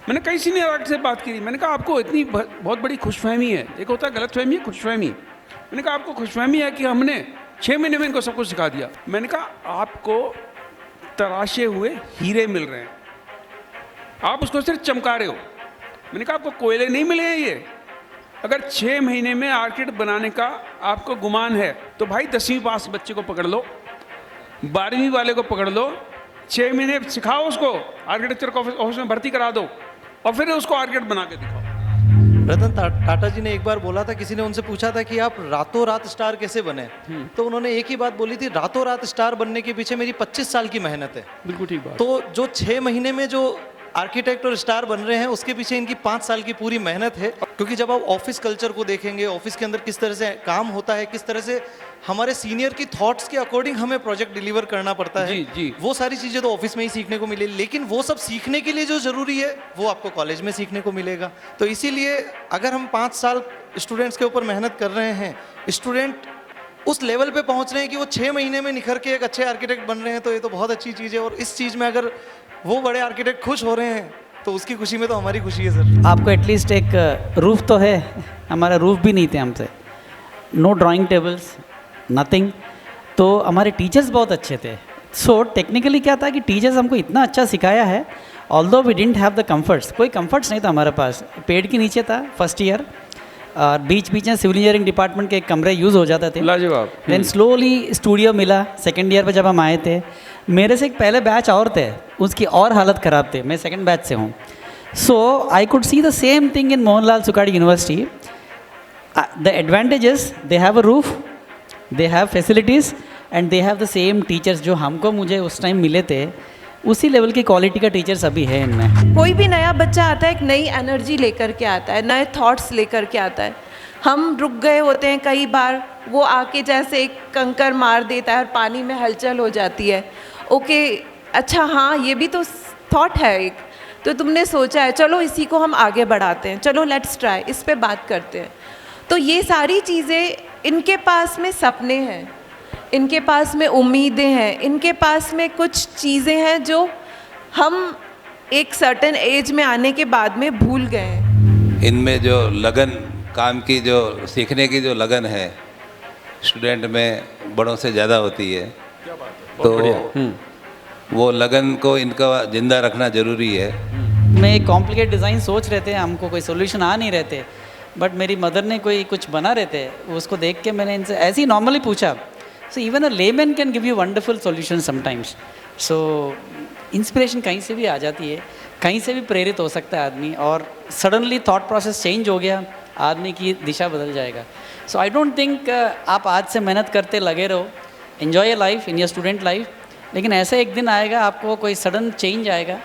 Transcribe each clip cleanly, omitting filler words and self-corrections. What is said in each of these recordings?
मैंने कई senior architect से बात की, मैंने कहा आपको इतनी बहुत बड़ी खुशफहमी है, एक होता है गलतफहमी है, खुशफहमी। मैंने कहा आपको खुशफहमी है कि हमने 6 महीने में इनको सब कुछ सिखा दिया। मैंने कहा आपको तराशे हुए हीरे मिल रहे हैं, आप उसको सिर्फ चमका रहे हो। मैंने कहा आपको कोयले नहीं मिले हैं ये। अगर 6 महीने में आर्किटेक्ट बनाने का आपको गुमान है तो भाई 10वीं पास बच्चे को पकड़ लो, 12वीं वाले को पकड़ लो, 6 महीने सिखाओ उसको, आर्किटेक्चर को ऑफिस में भर्ती करा दो और फिर उसको आर्किटेक्ट बना के दिखाओ। रतन टाटा जी ने एक बार बोला था, किसी ने उनसे पूछा था कि आप रातों रात स्टार कैसे बने, तो उन्होंने एक ही बात बोली थी, रातों रात स्टार बनने के पीछे मेरी 25 साल की मेहनत है। बिल्कुल ठीक बात। तो जो 6 महीने में जो आर्किटेक्ट और स्टार बन रहे हैं उसके पीछे इनकी 5 साल की पूरी मेहनत है। क्योंकि जब आप ऑफिस कल्चर को देखेंगे, ऑफिस के अंदर किस तरह से काम होता है, किस तरह से हमारे सीनियर की थॉट्स के अकॉर्डिंग हमें प्रोजेक्ट डिलीवर करना पड़ता है, जी। वो सारी चीज़ें तो ऑफिस में ही सीखने को मिले, लेकिन वो सब सीखने के लिए जो ज़रूरी है वो आपको कॉलेज में सीखने को मिलेगा। तो इसीलिए अगर हम 5 साल स्टूडेंट्स के ऊपर मेहनत कर रहे हैं, स्टूडेंट उस लेवल पे पहुंच रहे हैं कि वो 6 महीने में निखर के एक अच्छे आर्किटेक्ट बन रहे हैं, तो ये तो बहुत अच्छी चीज़ है। और इस चीज़ में अगर वो बड़े आर्किटेक्ट खुश हो रहे हैं तो उसकी खुशी में तो हमारी खुशी है सर। आपको एटलीस्ट एक रूफ तो है, हमारा रूफ भी नहीं थे हमसे, नो ड्राइंग टेबल्स, नथिंग। तो हमारे टीचर्स बहुत अच्छे थे। सो टेक्निकली क्या था कि टीचर्स हमको इतना अच्छा सिखाया है, although we didn't have the comforts, कोई कंफर्ट्स नहीं था हमारे पास। पेड़ के नीचे था फर्स्ट ईयर, और बीच बीच में सिविल इंजीनियरिंग डिपार्टमेंट के कमरे यूज़ हो जाते थे। लाजवाब। देन स्लोली स्टूडियो मिला सेकेंड ईयर पे जब हम आए थे। मेरे से एक पहले बैच और थे, उसकी और हालत ख़राब थे, मैं सेकंड बैच से हूँ। So I could see the same thing in Mohanlal Sukhadia university. The advantages, they have a roof, they have facilities and they have the same teachers जो हमको मुझे उस टाइम मिले थे, उसी लेवल की क्वालिटी का टीचर्स अभी है इनमें। कोई भी नया बच्चा आता है एक नई एनर्जी लेकर के आता है, नए थॉट्स लेकर के आता है। हम रुक गए होते हैं कई बार, वो आके जैसे एक कंकर मार देता है और पानी में हलचल हो जाती है। ओके, अच्छा हाँ ये भी तो थॉट है एक, तो तुमने सोचा है, चलो इसी को हम आगे बढ़ाते हैं, चलो लेट्स ट्राई, इस पे बात करते हैं। तो ये सारी चीज़ें, इनके पास में सपने हैं, इनके पास में उम्मीदें हैं, इनके पास में कुछ चीज़ें हैं जो हम एक सर्टेन एज में आने के बाद में भूल गए हैं। इनमें जो लगन, काम की जो सीखने की जो लगन है स्टूडेंट में बड़ों से ज़्यादा होती है, तो वो लगन को इनका ज़िंदा रखना ज़रूरी है। मैं एक कॉम्प्लिकेट डिज़ाइन सोच रहे थे, हमको कोई सोल्यूशन आ नहीं रहे थे, बट मेरी मदर ने कोई कुछ बना रहे थे, उसको देख के मैंने इनसे ऐसे ही नॉर्मली पूछा। So even a layman can give you wonderful solution sometimes. So inspiration कहीं से भी आ जाती है, कहीं से भी प्रेरित हो सकता है आदमी, और सडनली थॉट प्रोसेस चेंज हो गया, आदमी की दिशा बदल जाएगा। सो आई डोंट थिंक आप आज से मेहनत करते लगे रहो, enjoy your life in your student life, लेकिन ऐसा एक दिन आएगा आपको कोई सडन चेंज आएगा,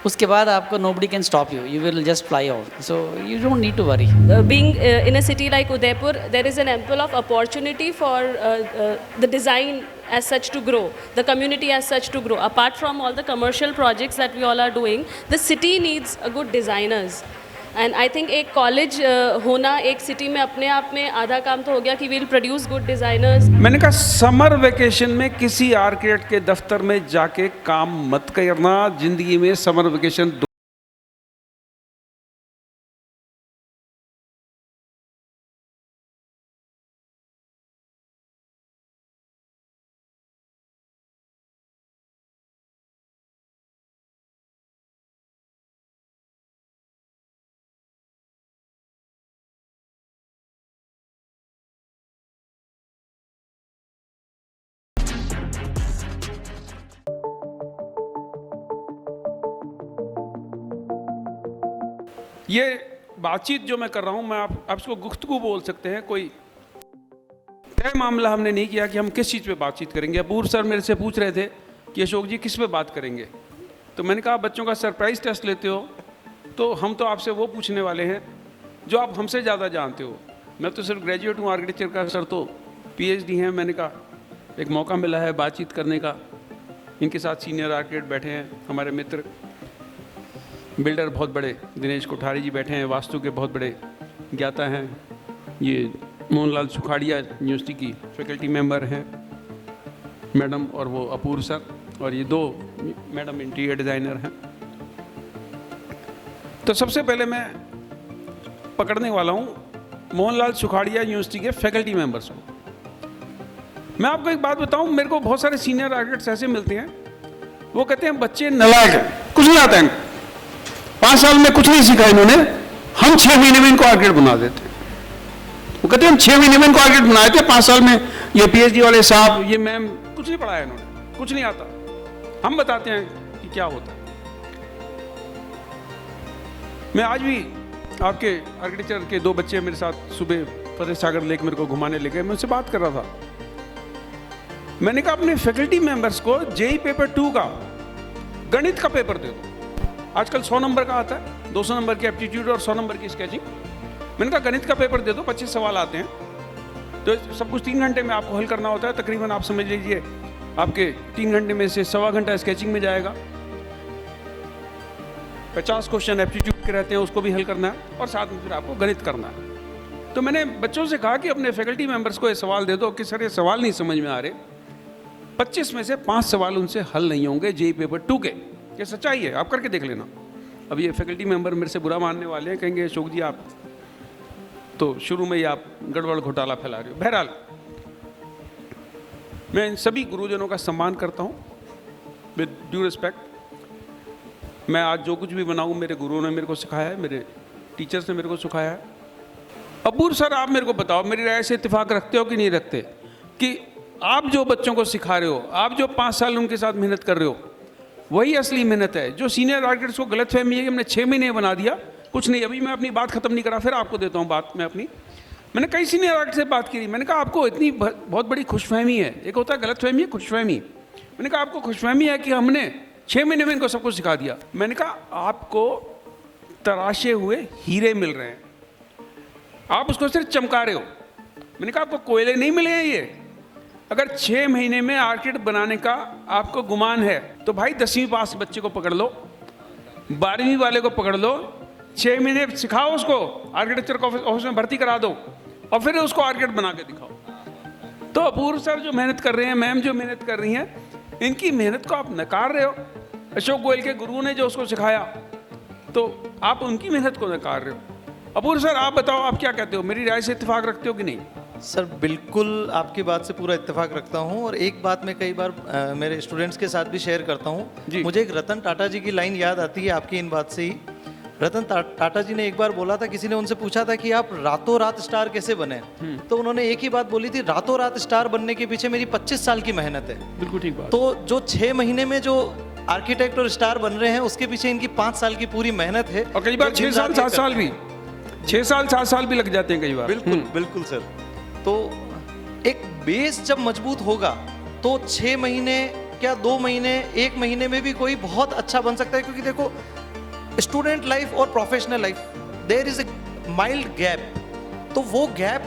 उसके बाद आपको nobody can stop you, you will just fly off, so you don't need to worry. Being in a city like Udaipur, there is an ample of opportunity for the design as such to grow, the community as such to grow. Apart from all the commercial projects that we all are doing, the city needs a good designers. And I think एक college होना एक city में अपने आप में आधा काम तो हो गया कि वील प्रोड्यूस गुड डिज़ाइनर्स। मैंने कहा समर वेकेशन में किसी आर्किटेक्ट के दफ्तर में जाके काम मत करना, जिंदगी में समर वेकेशन ये बातचीत जो मैं कर रहा हूँ, मैं आप इसको गुफ्तगू बोल सकते हैं। कोई तय मामला हमने नहीं किया कि हम किस चीज़ पे बातचीत करेंगे। अपूर्व सर मेरे से पूछ रहे थे कि अशोक जी किस पे बात करेंगे, तो मैंने कहा बच्चों का सरप्राइज़ टेस्ट लेते हो तो हम तो आपसे वो पूछने वाले हैं जो आप हमसे ज़्यादा जानते हो। मैं तो सिर्फ ग्रेजुएट हूँ आर्किटेक्चर का, सर तो PhD हैं। मैंने कहा एक मौका मिला है बातचीत करने का, इनके साथ सीनियर आर्किटेक्ट बैठे हैं, हमारे मित्र बिल्डर बहुत बड़े दिनेश कोठारी जी बैठे हैं, वास्तु के बहुत बड़े ज्ञाता हैं, ये मोहनलाल सुखाड़िया यूनिवर्सिटी की फैकल्टी मेंबर हैं मैडम, और वो अपूर्व सर, और ये 2 मैडम इंटीरियर डिज़ाइनर हैं। तो सबसे पहले मैं पकड़ने वाला हूँ मोहनलाल सुखाड़िया यूनिवर्सिटी के फैकल्टी मेंबर्स को। मैं आपको एक बात बताऊँ, मेरे को बहुत सारे सीनियर आर्किटेक्ट्स ऐसे मिलते हैं, वो कहते हैं बच्चे नालायक हैं, कुछ नहीं आता है इनको, 5 साल में कुछ नहीं सीखा इन्होंने, हम 6 महीने में इनको आर्किटेक्ट बना देते हैं। वो कहते हैं हम 6 महीने में इनको आर्किटेक्ट बनाए थे, 5 साल में ये PhD वाले साहब, ये मैम, कुछ नहीं पढ़ाया इन्होंने, कुछ नहीं आता, हम बताते हैं कि क्या होता है। मैं आज भी आपके आर्किटेक्चर के 2 बच्चे मेरे साथ सुबह फतेह सागर लेक मेरे को घुमाने ले गए, मैं उनसे बात कर रहा था। मैंने कहा अपने फैकल्टी मेंबर्स को JEE पेपर 2 का गणित का पेपर दे दो। आजकल 100 नंबर का आता है, 200 नंबर की एप्टीट्यूड और 100 नंबर की स्केचिंग। मैंने कहा गणित का पेपर दे दो, 25 सवाल आते हैं, तो सब कुछ 3 घंटे में आपको हल करना होता है। तकरीबन आप समझ लीजिए आपके 3 घंटे में से 1.25 घंटा स्केचिंग में जाएगा, 50 क्वेश्चन एप्टीट्यूड के रहते हैं, उसको भी हल करना है, और साथ में फिर आपको गणित करना है। तो मैंने बच्चों से कहा कि अपने फैकल्टी मेंबर्स को ये सवाल दे दो कि सर ये सवाल नहीं समझ में आ रहे, 25 में से 5 सवाल उनसे हल नहीं होंगे JEE पेपर 2 के। ये सच्चाई है, आप करके देख लेना। अब ये फैकल्टी मेंबर मेरे से बुरा मानने वाले हैं, कहेंगे अशोक जी आप तो शुरू में ही आप गड़बड़ घोटाला फैला रहे हो। बहरहाल मैं इन सभी गुरुजनों का सम्मान करता हूँ विद ड्यू रिस्पेक्ट। मैं आज जो कुछ भी बनाऊँ मेरे गुरुओं ने मेरे को सिखाया है, मेरे टीचर्स ने मेरे को सिखाया है। अबूर सर आप मेरे को बताओ, मेरी राय से इत्तेफाक रखते हो कि नहीं रखते कि आप जो बच्चों को सिखा रहे हो, आप जो 5 साल उनके साथ मेहनत कर रहे हो, वही असली मेहनत है। जो सीनियर आर्किटेक्ट्स को गलतफहमी है कि हमने 6 महीने बना दिया, कुछ नहीं। अभी मैं अपनी बात खत्म नहीं करा, फिर आपको देता हूँ बात मैं अपनी। मैंने कई सीनियर आर्किटेक्ट से बात की, मैंने कहा आपको इतनी बहुत बड़ी खुशफहमी है, एक होता है गलतफहमी है, खुशफहमी। मैंने कहा आपको खुशफहमी है कि हमने 6 महीने में इनको सब कुछ सिखा दिया। मैंने कहा आपको तराशे हुए हीरे मिल रहे हैं, आप उसको सिर्फ चमका रहे हो। मैंने कहा आपको कोयले नहीं मिले हैं ये। अगर 6 महीने में आर्किटेक्ट बनाने का आपको गुमान है तो भाई 10वीं पास बच्चे को पकड़ लो, 12वीं वाले को पकड़ लो, 6 महीने सिखाओ उसको, आर्किटेक्चर को ऑफिस में भर्ती करा दो और फिर उसको आर्किटेक्ट बना के दिखाओ। तो अपूर्व सर जो मेहनत कर रहे हैं, मैम जो मेहनत कर रही हैं, इनकी मेहनत को आप नकार रहे हो। अशोक गोयल के गुरु ने जो उसको सिखाया, तो आप उनकी मेहनत को नकार रहे हो। अपूर्व सर आप बताओ, आप क्या कहते हो, मेरी राय से इत्तेफाक रखते हो कि नहीं? सर बिल्कुल आपकी बात से पूरा इत्तेफाक रखता हूँ, और एक बात मैं कई बार मेरे स्टूडेंट्स के साथ भी शेयर करता हूँ। मुझे एक रतन टाटा जी की लाइन याद आती है आपकी इन बात से ही। रतन टाटा जी ने एक बार बोला था, किसी ने उनसे पूछा था कि आप रातों रात स्टार कैसे बने, तो उन्होंने एक ही बात बोली थी, रातों रात स्टार बनने के पीछे मेरी 25 साल की मेहनत है। बिल्कुल ठीक बात। तो जो 6 महीने में जो आर्किटेक्ट और स्टार बन रहे हैं, उसके पीछे इनकी 5 साल की पूरी मेहनत है, और कई बार 6 साल 7 साल भी, 6 साल 7 साल भी लग जाते हैं कई बार। बिल्कुल बिल्कुल सर। तो एक बेस जब मजबूत होगा तो 6 महीने क्या 2 महीने 1 महीने में भी कोई बहुत अच्छा बन सकता है। क्योंकि देखो स्टूडेंट लाइफ और professional life there is a mild gap, तो वो गैप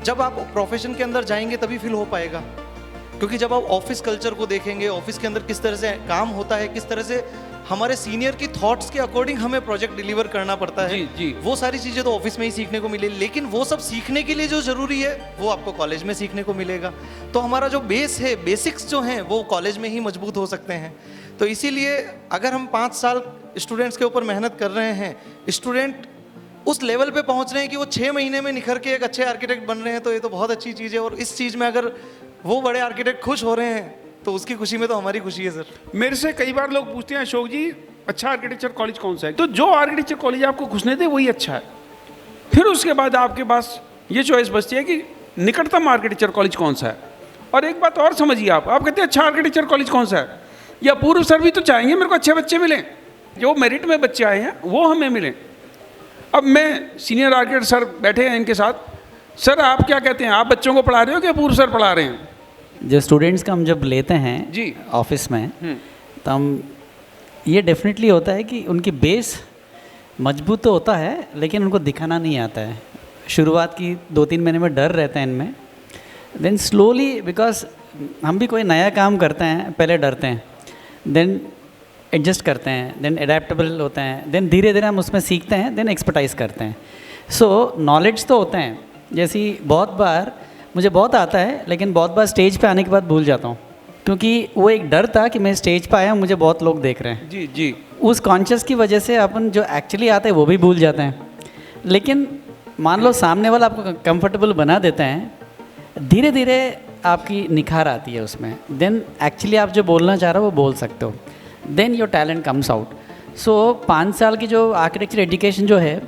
जब आप प्रोफेशन के अंदर जाएंगे तभी फिल हो पाएगा। क्योंकि जब आप ऑफिस कल्चर को देखेंगे, ऑफिस के अंदर किस तरह से काम होता है, किस तरह से हमारे सीनियर की थॉट्स के अकॉर्डिंग हमें प्रोजेक्ट डिलीवर करना पड़ता है, जी। वो सारी चीज़ें तो ऑफिस में ही सीखने को मिले, लेकिन वो सब सीखने के लिए जो ज़रूरी है वो आपको कॉलेज में सीखने को मिलेगा। तो हमारा जो बेस है, बेसिक्स जो हैं वो कॉलेज में ही मजबूत हो सकते हैं। तो इसीलिए अगर हम 5 साल स्टूडेंट्स के ऊपर मेहनत कर रहे हैं, स्टूडेंट उस लेवल पे पहुंच रहे हैं कि वो 6 महीने में निखर के एक अच्छे आर्किटेक्ट बन रहे हैं, तो ये तो बहुत अच्छी चीज़ है। और इस चीज़ में अगर वो बड़े आर्किटेक्ट खुश हो रहे हैं तो उसकी खुशी में तो हमारी खुशी है सर। मेरे से कई बार लोग पूछते हैं अशोक जी अच्छा आर्किटेक्चर कॉलेज कौन सा है, तो जो आर्किटेक्चर कॉलेज आपको घुसने दे वही अच्छा है। फिर उसके बाद आपके पास ये चॉइस बचती है कि निकटतम आर्किटेक्चर कॉलेज कौन सा है। और एक बात और समझिए, आप कहते हैं अच्छा आर्किटेक्चर कॉलेज कौन सा है, या पूर्व सर भी तो चाहेंगे मेरे को अच्छे बच्चे मिलें, जो मेरिट में बच्चे आए हैं वो हमें मिलें। अब मैं सीनियर आर्किटेक्ट सर बैठे हैं इनके साथ, सर आप क्या कहते हैं, आप बच्चों को पढ़ा रहे हो कि पूर्व सर पढ़ा रहे हैं? जो स्टूडेंट्स का हम जब लेते हैं जी ऑफिस में, तो हम ये डेफिनेटली होता है कि उनकी बेस मजबूत तो होता है, लेकिन उनको दिखाना नहीं आता है। शुरुआत की 2-3 महीने में डर रहता है इनमें, देन स्लोली, बिकॉज हम भी कोई नया काम करते हैं पहले डरते हैं, देन एडजस्ट करते हैं, देन एडेप्टेबल होते हैं, देन धीरे धीरे हम उसमें सीखते हैं, देन एक्सपर्टाइज करते हैं। सो नॉलेज तो होते हैं, जैसी बहुत बार मुझे बहुत आता है, लेकिन बहुत बार स्टेज पे आने के बाद भूल जाता हूँ, क्योंकि वो एक डर था कि मैं स्टेज पे आया हूँ, मुझे बहुत लोग देख रहे हैं। जी जी। उस कॉन्शियस की वजह से अपन जो एक्चुअली आता है वो भी भूल जाते हैं। लेकिन मान लो सामने वाला आपको कंफर्टेबल बना देते हैं, धीरे धीरे आपकी निखार आती है उसमें, देन एक्चुअली आप जो बोलना चाह रहे हो वो बोल सकते हो, then your talent comes out. So 5 साल की जो आर्किटेक्चर एजुकेशन जो है,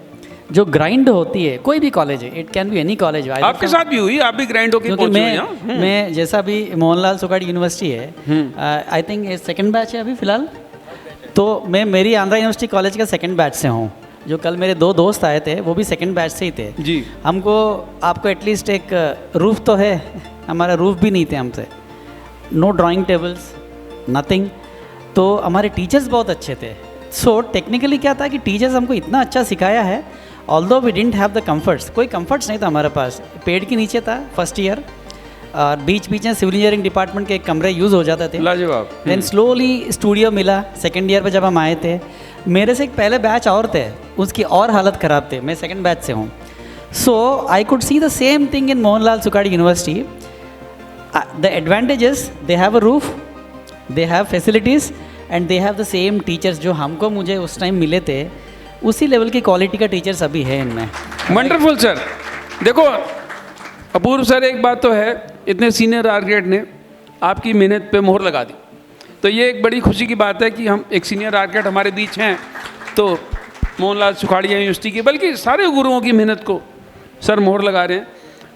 जो ग्राइंड होती है, कोई भी कॉलेज है, it can be any college. आपके साथ भी हुई, आप भी ग्राइंड होके क्योंकि पहुंचे हुए हैं। मैं जैसा भी मोहनलाल सुखाड़ी यूनिवर्सिटी है, आई थिंक ये सेकंड बैच है अभी फ़िलहाल, तो मैं मेरी आंध्रा यूनिवर्सिटी कॉलेज का सेकंड बैच से हूँ। जो कल मेरे 2 दोस्त आए थे वो भी सेकंड बैच से ही थे जी। हमको आपको एटलीस्ट एक रूफ तो है, हमारा रूफ भी नहीं थे हमसे, नो ड्राइंग टेबल्स, नथिंग। तो हमारे टीचर्स बहुत अच्छे थे। सो टेक्निकली क्या था कि टीचर्स हमको इतना अच्छा सिखाया है, although we didn't have the comforts, कोई कंफर्ट्स नहीं था हमारे पास। पेड़ के नीचे था फर्स्ट ईयर, और बीच बीच में सिविल इंजीनियरिंग डिपार्टमेंट के कमरे यूज़ हो जाते थे। लाजवाब। देन स्लोली स्टूडियो मिला सेकेंड ईयर पे जब हम आए थे। मेरे से एक पहले बैच और थे, उसकी और हालत ख़राब थे, मैं सेकेंड बैच से हूँ। So I could see the same thing in Mohanlal Sukhadia university. The advantages, they have a roof, they have facilities and they have the same teachers जो हमको मुझे उस टाइम मिले थे, उसी लेवल की क्वालिटी का टीचर्स अभी है इनमें। Wonderful sir. देखो अपूर्व सर, एक बात तो है, इतने सीनियर आर्किटेक्ट ने आपकी मेहनत पे मोहर लगा दी, तो ये एक बड़ी खुशी की बात है कि हम एक सीनियर आर्किटेक्ट हमारे बीच हैं। तो मोहनलाल सुखाड़िया यूनिवर्सिटी की, बल्कि सारे गुरुओं की मेहनत को सर मोहर लगा रहे हैं।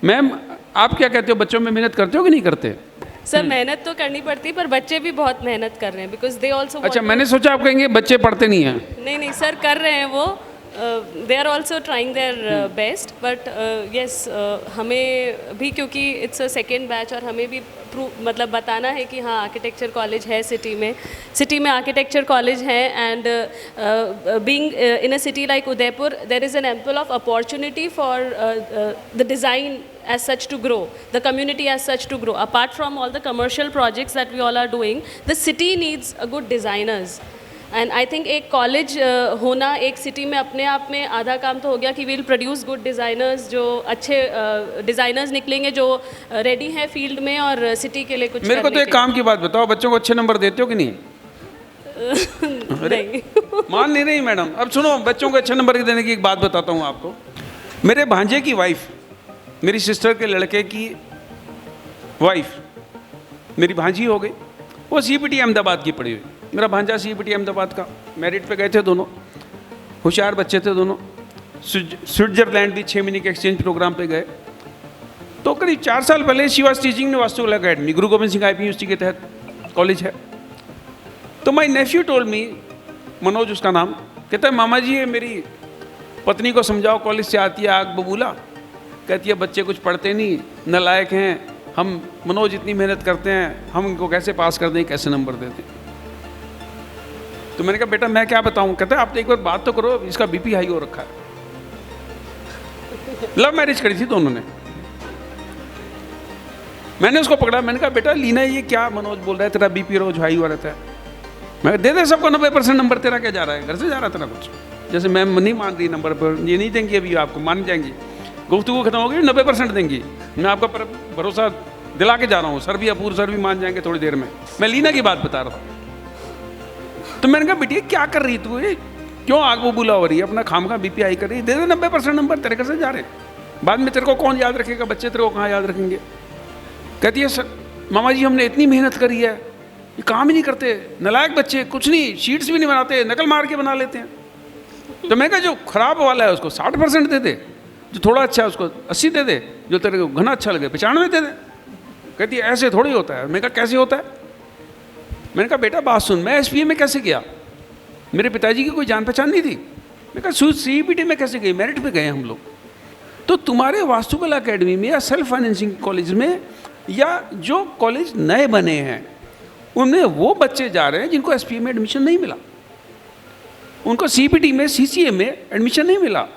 मैम, आप क्या कहते हो, बच्चों में मेहनत करते हो कि नहीं करते? सर मेहनत तो करनी पड़ती है, पर बच्चे भी बहुत मेहनत कर रहे हैं, बिकॉज दे ऑल्सो। अच्छा, मैंने सोचा आप कहेंगे बच्चे पढ़ते नहीं हैं। नहीं नहीं सर, कर रहे हैं वो, they are also trying their best, but yes हमें भी, क्योंकि इट्स अ सेकेंड बैच, और हमें भी मतलब बताना है कि हाँ आर्किटेक्चर कॉलेज है सिटी में आर्किटेक्चर कॉलेज है। And being in a city like Udaipur, there is an ample of opportunity for the design as such to grow, the community as such to grow. Apart from all the commercial projects that we all are doing, the city needs a good designers. And I think एक college होना एक city में अपने आप में आधा काम तो हो गया कि we'll produce good designers, जो अच्छे डिज़ाइनर्स निकलेंगे, जो रेडी हैं फील्ड में और सिटी के लिए कुछ मेरे को तो एक काम की बात बताओ, बच्चों को अच्छे नंबर देते हो कि नहीं? नहीं मान नहीं रही मैडम। अब सुनो, बच्चों को अच्छे नंबर देने की एक बात बताता हूँ आपको। मेरे भांजे की वाइफ, मेरी सिस्टर के लड़के की वाइफ मेरी भांजी हो गई, वो CPT अहमदाबाद की पढ़ी हुई। मेरा भांजा CPT अहमदाबाद का, मेरिट पे गए थे दोनों, होशियार बच्चे थे दोनों। स्विट्जरलैंड भी 6 महीने के एक्सचेंज प्रोग्राम पे गए। तो करीब 4 साल पहले शी वॉज टीचिंग इन वास्तुकला अकेडमी, गुरु गोविंद सिंह IP यूनिवर्सिटी के तहत कॉलेज है। तो माई नेफ्यू टोल्ड मी, मनोज उसका नाम, कहता है मामा जी ये मेरी पत्नी को समझाओ, कॉलेज से आती है आग बबूला, कहती है बच्चे कुछ पढ़ते नहीं, नालायक हैं, हम मनोज इतनी मेहनत करते हैं, हम इनको कैसे पास कर दें, कैसे नंबर देते हैं। तो मैंने कहा बेटा मैं क्या बताऊं, कहता है आप तो एक बार बात तो करो, इसका BP हाई हो रखा है। लव मैरिज करी थी दोनों ने। मैंने उसको पकड़ा, मैंने कहा बेटा लीना ये क्या मनोज बोल रहा है, तेरा BP रोज हाई हुआ रहता है। मैं दे दे सबको 90% नंबर, तेरा क्या जा रहा है, घर से जा रहा तेरा कुछ, जैसे मैम नहीं मान रही नंबर पर, ये नहीं देंगी अभी आपको, मान जाएंगी, गुफ्तगू खत्म होगी 90% देंगी। मैं आपका भरोसा दिला के जा रहा हूँ, सर भी, अपूर्व सर भी मान जाएंगे थोड़ी देर में। मैं लीना की बात बता रहा था। तो मैंने कहा बेटी क्या कर रही तू, ये क्यों आग बबूला हो रही है, अपना खाम का BP हाई कर रही है, दे दे 90% नंबर, तेरे घर से जा रहे, बाद में तेरे को कौन याद रखेगा, बच्चे तेरे को कहाँ याद रखेंगे। कहती है सर मामा जी हमने इतनी मेहनत करी है, ये काम ही नहीं करते, नालायक बच्चे, कुछ नहीं, शीट्स भी नहीं बनाते, नकल मार के बना लेते हैं। तो मैं कहा जो खराब वाला है उसको 60% दे दे, जो थोड़ा अच्छा है उसको 80 दे दे, जो तेरे को घना अच्छा लगे 95 दे दे। कहती है ऐसे थोड़ी होता है। मैं कहा कैसे होता है? मैंने कहा बेटा बात सुन, मैं SPA में कैसे गया, मेरे पिताजी की कोई जान पहचान नहीं थी। मैं कहा CPT में कैसे गई, मेरिट पे गए हम लोग। तो तुम्हारे वास्तुकला अकेडमी में या सेल्फ फाइनेंसिंग कॉलेज में या जो कॉलेज नए बने हैं उनमें वो बच्चे जा रहे हैं जिनको SPA में एडमिशन नहीं मिला, उनको CPT में CCA में एडमिशन नहीं मिला,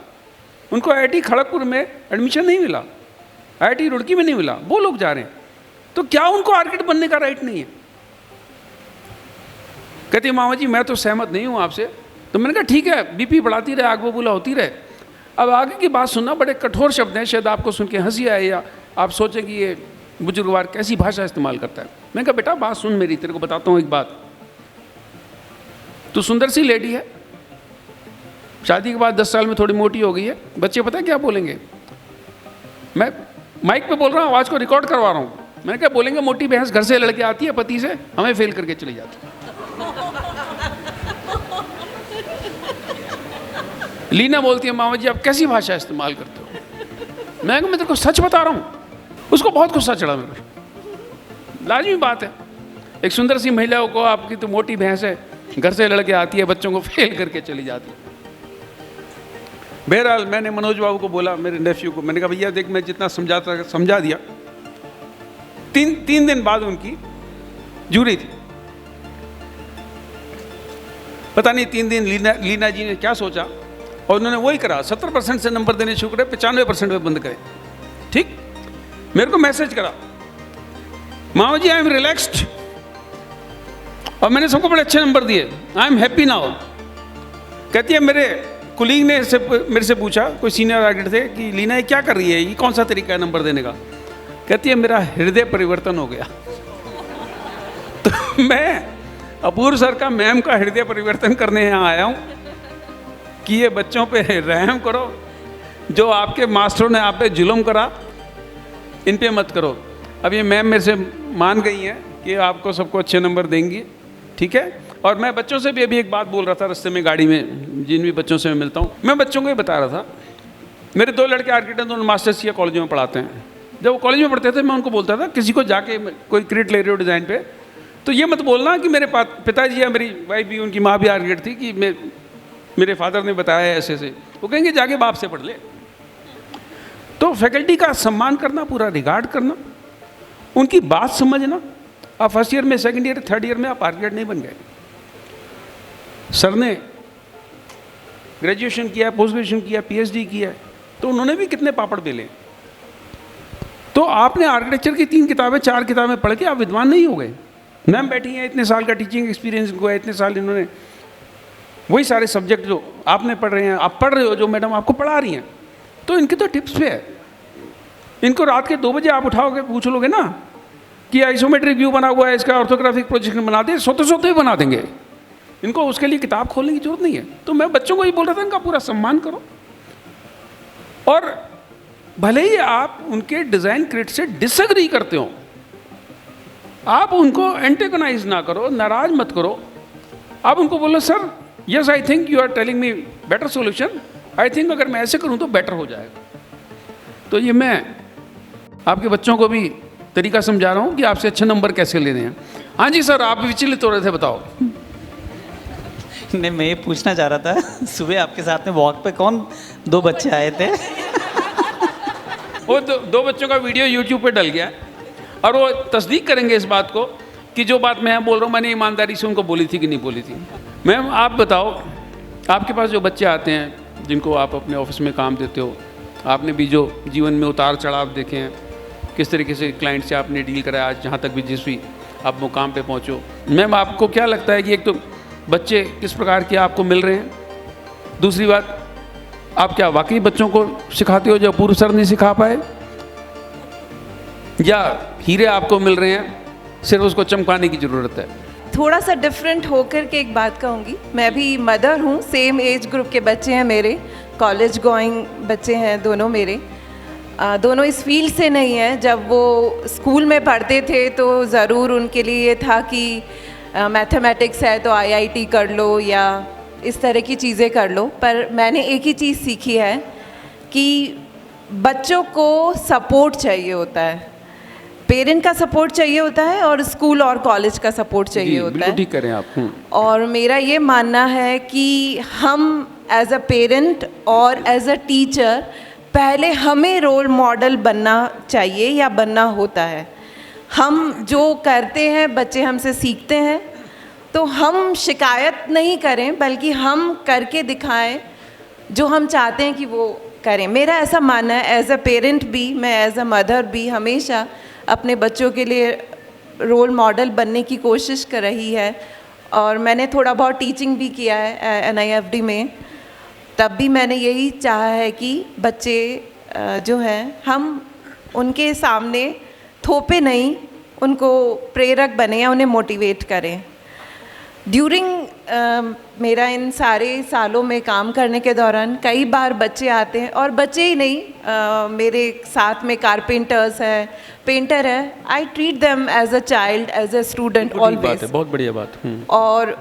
उनको IIT खड़गपुर में एडमिशन नहीं मिला, IIT रुड़की में नहीं मिला, वो लोग जा रहे हैं। तो क्या उनको आर्किटेक्ट बनने का राइट नहीं है? कहती है मामा जी मैं तो सहमत नहीं हूँ आपसे। तो मैंने कहा ठीक है, BP बढ़ाती रहे, आग बबूला होती रहे। अब आगे की बात सुनना, बड़े कठोर शब्द हैं, शायद आपको सुन के हंसी आए या आप सोचें कि ये बुजुर्गवार कैसी भाषा इस्तेमाल करता है। मैंने कहा बेटा बात सुन मेरी, तेरे को बताता हूँ एक बात। तो सुंदर सी लेडी है, शादी के बाद 10 साल में थोड़ी मोटी हो गई है। बच्चे पता है क्या बोलेंगे, मैं माइक पे बोल रहा हूँ, आवाज़ को रिकॉर्ड करवा रहा हूँ, मैंने क्या बोलेंगे, मोटी भैंस घर से लड़के आती है पति से, हमें फेल करके चली जाती है। लीना बोलती है, मामा जी आप कैसी भाषा इस्तेमाल करते हो। मैं तेरे को सच बता रहा हूँ। उसको बहुत गुस्सा चढ़ा मेरे, लाजमी बात है, एक सुंदर सी महिला को आपकी तो मोटी भैंस है, घर से लड़के आती है, बच्चों को फेल करके चली जाती है। बहरहाल मैंने मनोज बाबू को बोला, मेरे नेफ्यू को, मैंने कहा भैया देख मैं जितना समझाता समझा दिया। तीन दिन बाद उनकी जूरी थी। पता नहीं 3 दिन लीना जी ने क्या सोचा और उन्होंने वही करा, 70% से नंबर देने शुरू करे, 95% में बंद करे। ठीक, मेरे को मैसेज करा, मामा जी आई एम रिलैक्स्ड, और मैंने सबको बड़े अच्छे नंबर दिए, आई एम हैप्पी नाउ। कहती है मेरे कुलीग ने मेरे से पूछा, कोई सीनियर आर्किटेक्ट थे, कि लीना ये क्या कर रही है, ये कौन सा तरीका है नंबर देने का। कहती है मेरा हृदय परिवर्तन हो गया। तो मैं अपूर्व सर का, मैम का हृदय परिवर्तन करने यहाँ आया हूँ कि ये बच्चों पे रहम करो, जो आपके मास्टरों ने आप पे जुल्म करा, इन पे मत करो। अब ये मैम मेरे से मान गई हैं कि आपको सबको अच्छे नंबर देंगी, ठीक है। और मैं बच्चों से भी अभी एक बात बोल रहा था रास्ते में गाड़ी में, जिन भी बच्चों से मैं मिलता हूँ, मैं बच्चों को ही बता रहा था, मेरे 2 लड़के आर्किटेक्ट, दोनों मास्टर्स किया, कॉलेजों में पढ़ाते हैं। जब वो कॉलेज में पढ़ते थे मैं उनको बोलता था, किसी को जाके कोई क्रेडिट ले रहे हो डिज़ाइन पे, तो ये मत बोलना कि मेरे पिताजी या मेरी वाइफ भी, उनकी माँ भी आर्किटेक्ट थी, कि मेरे फादर ने बताया ऐसे से। वो कहेंगे जाके बाप से पढ़ ले। तो फैकल्टी का सम्मान करना, पूरा रिगार्ड करना, उनकी बात समझना। आप फर्स्ट ईयर में, सेकंड ईयर, थर्ड ईयर में आप आर्किटेक्ट नहीं बन गए। सर ने ग्रेजुएशन किया, पोस्ट ग्रेजुएशन किया, पीएचडी किया, तो उन्होंने भी कितने पापड़ बेले। तो आपने आर्किटेक्चर की 3 किताबें 4 किताबें पढ़ के आप विद्वान नहीं हो गए। मैम बैठी हैं, इतने साल का टीचिंग एक्सपीरियंस इनको है, इतने साल इन्होंने वही सारे सब्जेक्ट जो आपने पढ़ रहे हैं, आप पढ़ रहे हो, जो मैडम आपको पढ़ा रही हैं, तो इनके तो टिप्स पे है। इनको रात के 2 बजे आप उठाओगे, पूछ लोगे ना कि आइसोमेट्रिक व्यू बना हुआ है, इसका ऑर्थोग्राफिक प्रोजेक्शन बना दे, सोते सोते ही बना देंगे। इनको उसके लिए किताब खोलने की जरूरत नहीं है। तो मैं बच्चों को ये बोल रहा था, इनका पूरा सम्मान करो, और भले ही आप उनके डिज़ाइन क्रिट से डिसएग्री करते हो, आप उनको एंटेगोनाइज ना करो, नाराज मत करो। आप उनको बोलो, sir yes I think you are telling me better solution, I think अगर मैं ऐसे करूँ तो बेटर हो जाएगा। तो ये मैं आपके बच्चों को भी तरीका समझा रहा हूँ कि आपसे अच्छे नंबर कैसे लेने हैं। हाँ जी सर, आप विचलित हो रहे थे, बताओ। नहीं, मैं ये पूछना चाह रहा था, सुबह आपके साथ में वॉक पे कौन 2 बच्चे आए थे? वो 2 बच्चों का वीडियो यूट्यूब पे डल गया है, और वो तस्दीक करेंगे इस बात को कि जो बात मैं बोल रहा हूँ मैंने ईमानदारी से उनको बोली थी कि नहीं बोली थी। मैम आप बताओ, आपके पास जो बच्चे आते हैं जिनको आप अपने ऑफिस में काम देते हो, आपने भी जो जीवन में उतार चढ़ाव देखे हैं, किस तरीके से क्लाइंट से आपने डील करा आज जहाँ तक भी जिस भी आप मुकाम पे पहुँचो, मैम आपको क्या लगता है कि एक तो बच्चे किस प्रकार के आपको मिल रहे हैं, दूसरी बात आप क्या वाकई बच्चों को सिखाते हो जो पूर्व सर नहीं सिखा पाए, या हीरे आपको मिल रहे हैं, सिर्फ उसको चमकाने की ज़रूरत है? थोड़ा सा डिफरेंट होकर के एक बात कहूँगी, मैं भी मदर हूँ, सेम एज ग्रुप के बच्चे हैं मेरे, कॉलेज गोइंग बच्चे हैं दोनों मेरे। दोनों इस फील्ड से नहीं हैं। जब वो स्कूल में पढ़ते थे तो ज़रूर उनके लिए ये था कि मैथमेटिक्स है तो आईआईटी कर लो या इस तरह की चीज़ें कर लो। पर मैंने एक ही चीज़ सीखी है कि बच्चों को सपोर्ट चाहिए होता है, पेरेंट का सपोर्ट चाहिए होता है और स्कूल और कॉलेज का सपोर्ट चाहिए होता है। ठीक करें आप। और मेरा ये मानना है कि हम एज अ पेरेंट और एज अ टीचर पहले हमें रोल मॉडल बनना चाहिए या बनना होता है। हम जो करते हैं बच्चे हमसे सीखते हैं, तो हम शिकायत नहीं करें बल्कि हम करके दिखाएं जो हम चाहते हैं कि वो करें। मेरा ऐसा मानना है, एज अ पेरेंट भी, मैं एज अ मदर भी हमेशा अपने बच्चों के लिए रोल मॉडल बनने की कोशिश कर रही है। और मैंने थोड़ा बहुत टीचिंग भी किया है NIFD में, तब भी मैंने यही चाहा है कि बच्चे जो हैं हम उनके सामने थोपे नहीं, उनको प्रेरक बने या उन्हें मोटिवेट करें। ड्यूरिंग मेरा इन सारे सालों में काम करने के दौरान कई बार बच्चे आते हैं, और बच्चे ही नहीं, मेरे साथ में कारपेंटर्स हैं, पेंटर है, I treat them as a child, as a student always. बहुत बढ़िया बात। और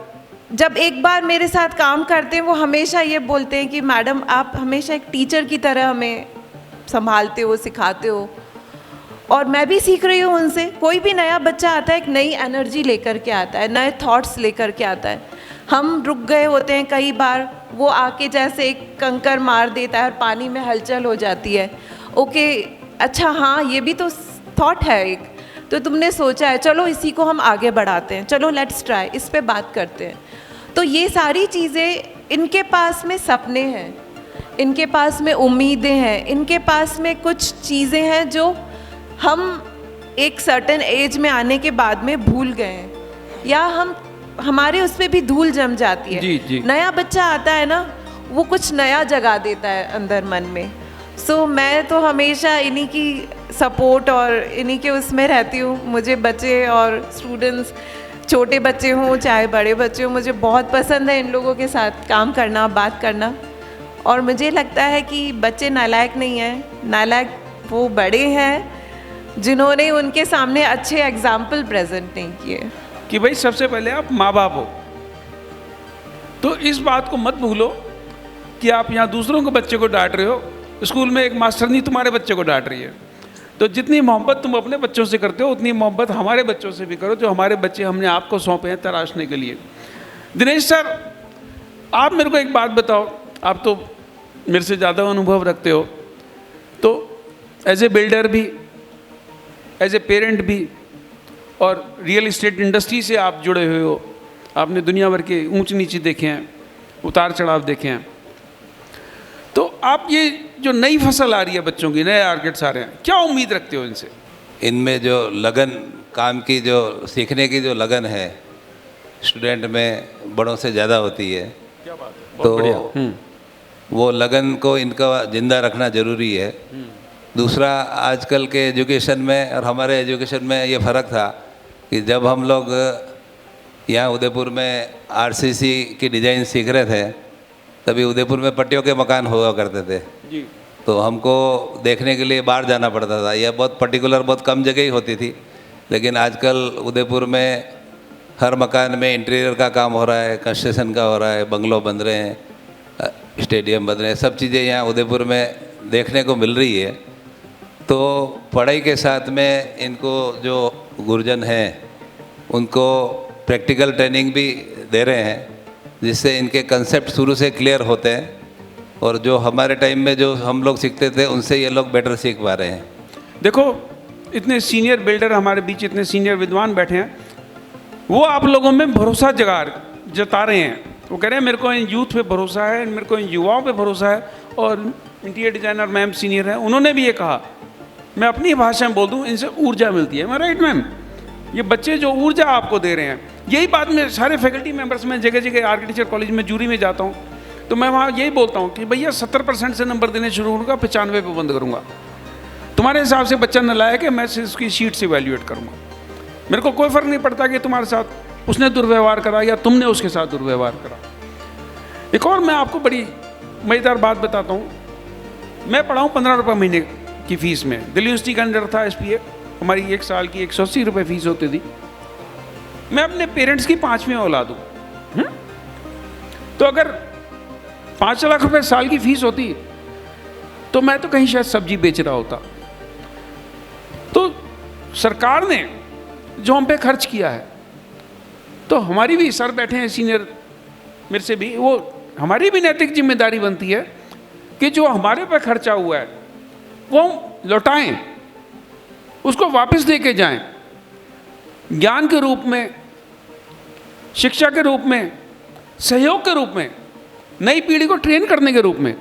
जब एक बार मेरे साथ काम करते हैं वो हमेशा ये बोलते हैं कि मैडम आप हमेशा एक टीचर की तरह हमें संभालते हो, सिखाते हो, और मैं भी सीख रही हूँ उनसे। कोई भी नया बच्चा आता है एक नई एनर्जी लेकर के आता है, नए थॉट्स लेकर के आता है। हम रुक गए होते हैं कई बार, वो आके जैसे एक कंकर मार देता है और पानी में हलचल हो जाती है। ओके, अच्छा हाँ ये भी तो थॉट है एक, तो तुमने सोचा है, चलो इसी को हम आगे बढ़ाते हैं, चलो लेट्स ट्राई, इस पे बात करते हैं। तो ये सारी चीज़ें, इनके पास में सपने हैं, इनके पास में उम्मीदें हैं, इनके पास में कुछ चीज़ें हैं जो हम एक सर्टेन एज में आने के बाद में भूल गए हैं, या हमारे उस पर भी धूल जम जाती है। जी। नया बच्चा आता है ना, वो कुछ नया जगा देता है अंदर मन में। सो मैं तो हमेशा इन्हीं की सपोर्ट और इन्हीं के उसमें रहती हूँ। मुझे बच्चे और स्टूडेंट्स, छोटे बच्चे हों चाहे बड़े बच्चे हों, मुझे बहुत पसंद है इन लोगों के साथ काम करना, बात करना। और मुझे लगता है कि बच्चे नालायक नहीं हैं, नालायक वो बड़े हैं जिन्होंने उनके सामने अच्छे एग्जाम्पल प्रेजेंट नहीं किए। कि भाई सबसे पहले आप माँ बाप हो, तो इस बात को मत भूलो कि आप यहाँ दूसरों के बच्चे को डांट रहे हो, स्कूल में एक मास्टरनी तुम्हारे बच्चे को डांट रही है। तो जितनी मोहब्बत तुम अपने बच्चों से करते हो, उतनी मोहब्बत हमारे बच्चों से भी करो, जो हमारे बच्चे हमने आपको सौंपे हैं तराशने के लिए। दिनेश सर, आप मेरे को एक बात बताओ, आप तो मेरे से ज़्यादा अनुभव रखते हो, तो एज ए बिल्डर भी, एज ए पेरेंट भी, और रियल इस्टेट इंडस्ट्री से आप जुड़े हुए हो, आपने दुनिया भर के ऊंच नीचे देखे हैं, उतार चढ़ाव देखे हैं। तो आप ये जो नई फसल आ रही है बच्चों की, नए आर्किड्स आ रहे हैं, क्या उम्मीद रखते हो इनसे? इनमें जो लगन, काम की जो सीखने की जो लगन है स्टूडेंट में बड़ों से ज़्यादा होती है। क्या बात है, तो वो लगन को इनका ज़िंदा रखना ज़रूरी है। दूसरा, आजकल के एजुकेशन में और हमारे एजुकेशन में ये फ़र्क था कि जब हम लोग यहाँ उदयपुर में आरसीसी की डिज़ाइन सीख रहे थे, तभी उदयपुर में पट्टियों के मकान हुआ करते थे जी। तो हमको देखने के लिए बाहर जाना पड़ता था। यह बहुत पर्टिकुलर, बहुत कम जगह ही होती थी। लेकिन आजकल उदयपुर में हर मकान में इंटीरियर का काम हो रहा है, कंस्ट्रक्शन का हो रहा है, बंगलो बन रहे हैं, स्टेडियम बन रहे हैं, सब चीज़ें यहाँ उदयपुर में देखने को मिल रही है। तो पढ़ाई के साथ में इनको जो गुरुजन हैं उनको प्रैक्टिकल ट्रेनिंग भी दे रहे हैं, जिससे इनके कंसेप्ट शुरू से क्लियर होते हैं, और जो हमारे टाइम में जो हम लोग सीखते थे उनसे ये लोग बेटर सीख पा रहे हैं। देखो, इतने सीनियर बिल्डर हमारे बीच, इतने सीनियर विद्वान बैठे हैं, वो आप लोगों में भरोसा जता रहे हैं। वो कह रहे हैं मेरे को इन यूथ पे भरोसा है, मेरे को इन युवाओं पे भरोसा है। और इंटीरियर डिज़ाइनर मैम सीनियर हैं, उन्होंने भी ये कहा, मैं अपनी भाषा में बोल दूँ, इनसे ऊर्जा मिलती है। मैं राइट मैम, ये बच्चे जो ऊर्जा आपको दे रहे हैं, यही बात मैं सारे फैकल्टी मेंबर्स में जगह जगह आर्किटेक्चर कॉलेज में जूरी में जाता हूँ, तो मैं वहाँ यही बोलता हूँ कि भैया 70% से नंबर देने शुरू करूँगा, 95 पे बंद करूँगा। तुम्हारे हिसाब से बच्चा नलायक है, मैं उसकी शीट से वैल्यूएट करूँगा। मेरे को कोई फ़र्क नहीं पड़ता कि तुम्हारे साथ उसने दुर्व्यवहार करा या तुमने उसके साथ दुर्व्यवहार करा। एक और मैं आपको बड़ी मज़ेदार बात बताता हूँ। मैं पढ़ा हूँ 15 रुपये महीने की फ़ीस में, दिल्ली यूनिवर्सिटी का अंडर था SPA, हमारी एक साल की 180 रुपये फ़ीस होती थी। मैं अपने पेरेंट्स की 5वीं औलाद हूँ, तो अगर 5 लाख रुपए साल की फ़ीस होती तो मैं तो कहीं शायद सब्जी बेच रहा होता। तो सरकार ने जो हम पे खर्च किया है, तो हमारी भी, सर बैठे हैं सीनियर मेरे से भी, वो हमारी भी नैतिक जिम्मेदारी बनती है कि जो हमारे पे खर्चा हुआ है वो हम लौटाएं, उसको वापस दे के जाएं, ज्ञान के रूप में, शिक्षा के रूप में, सहयोग के रूप में, नई पीढ़ी को ट्रेन करने के रूप में।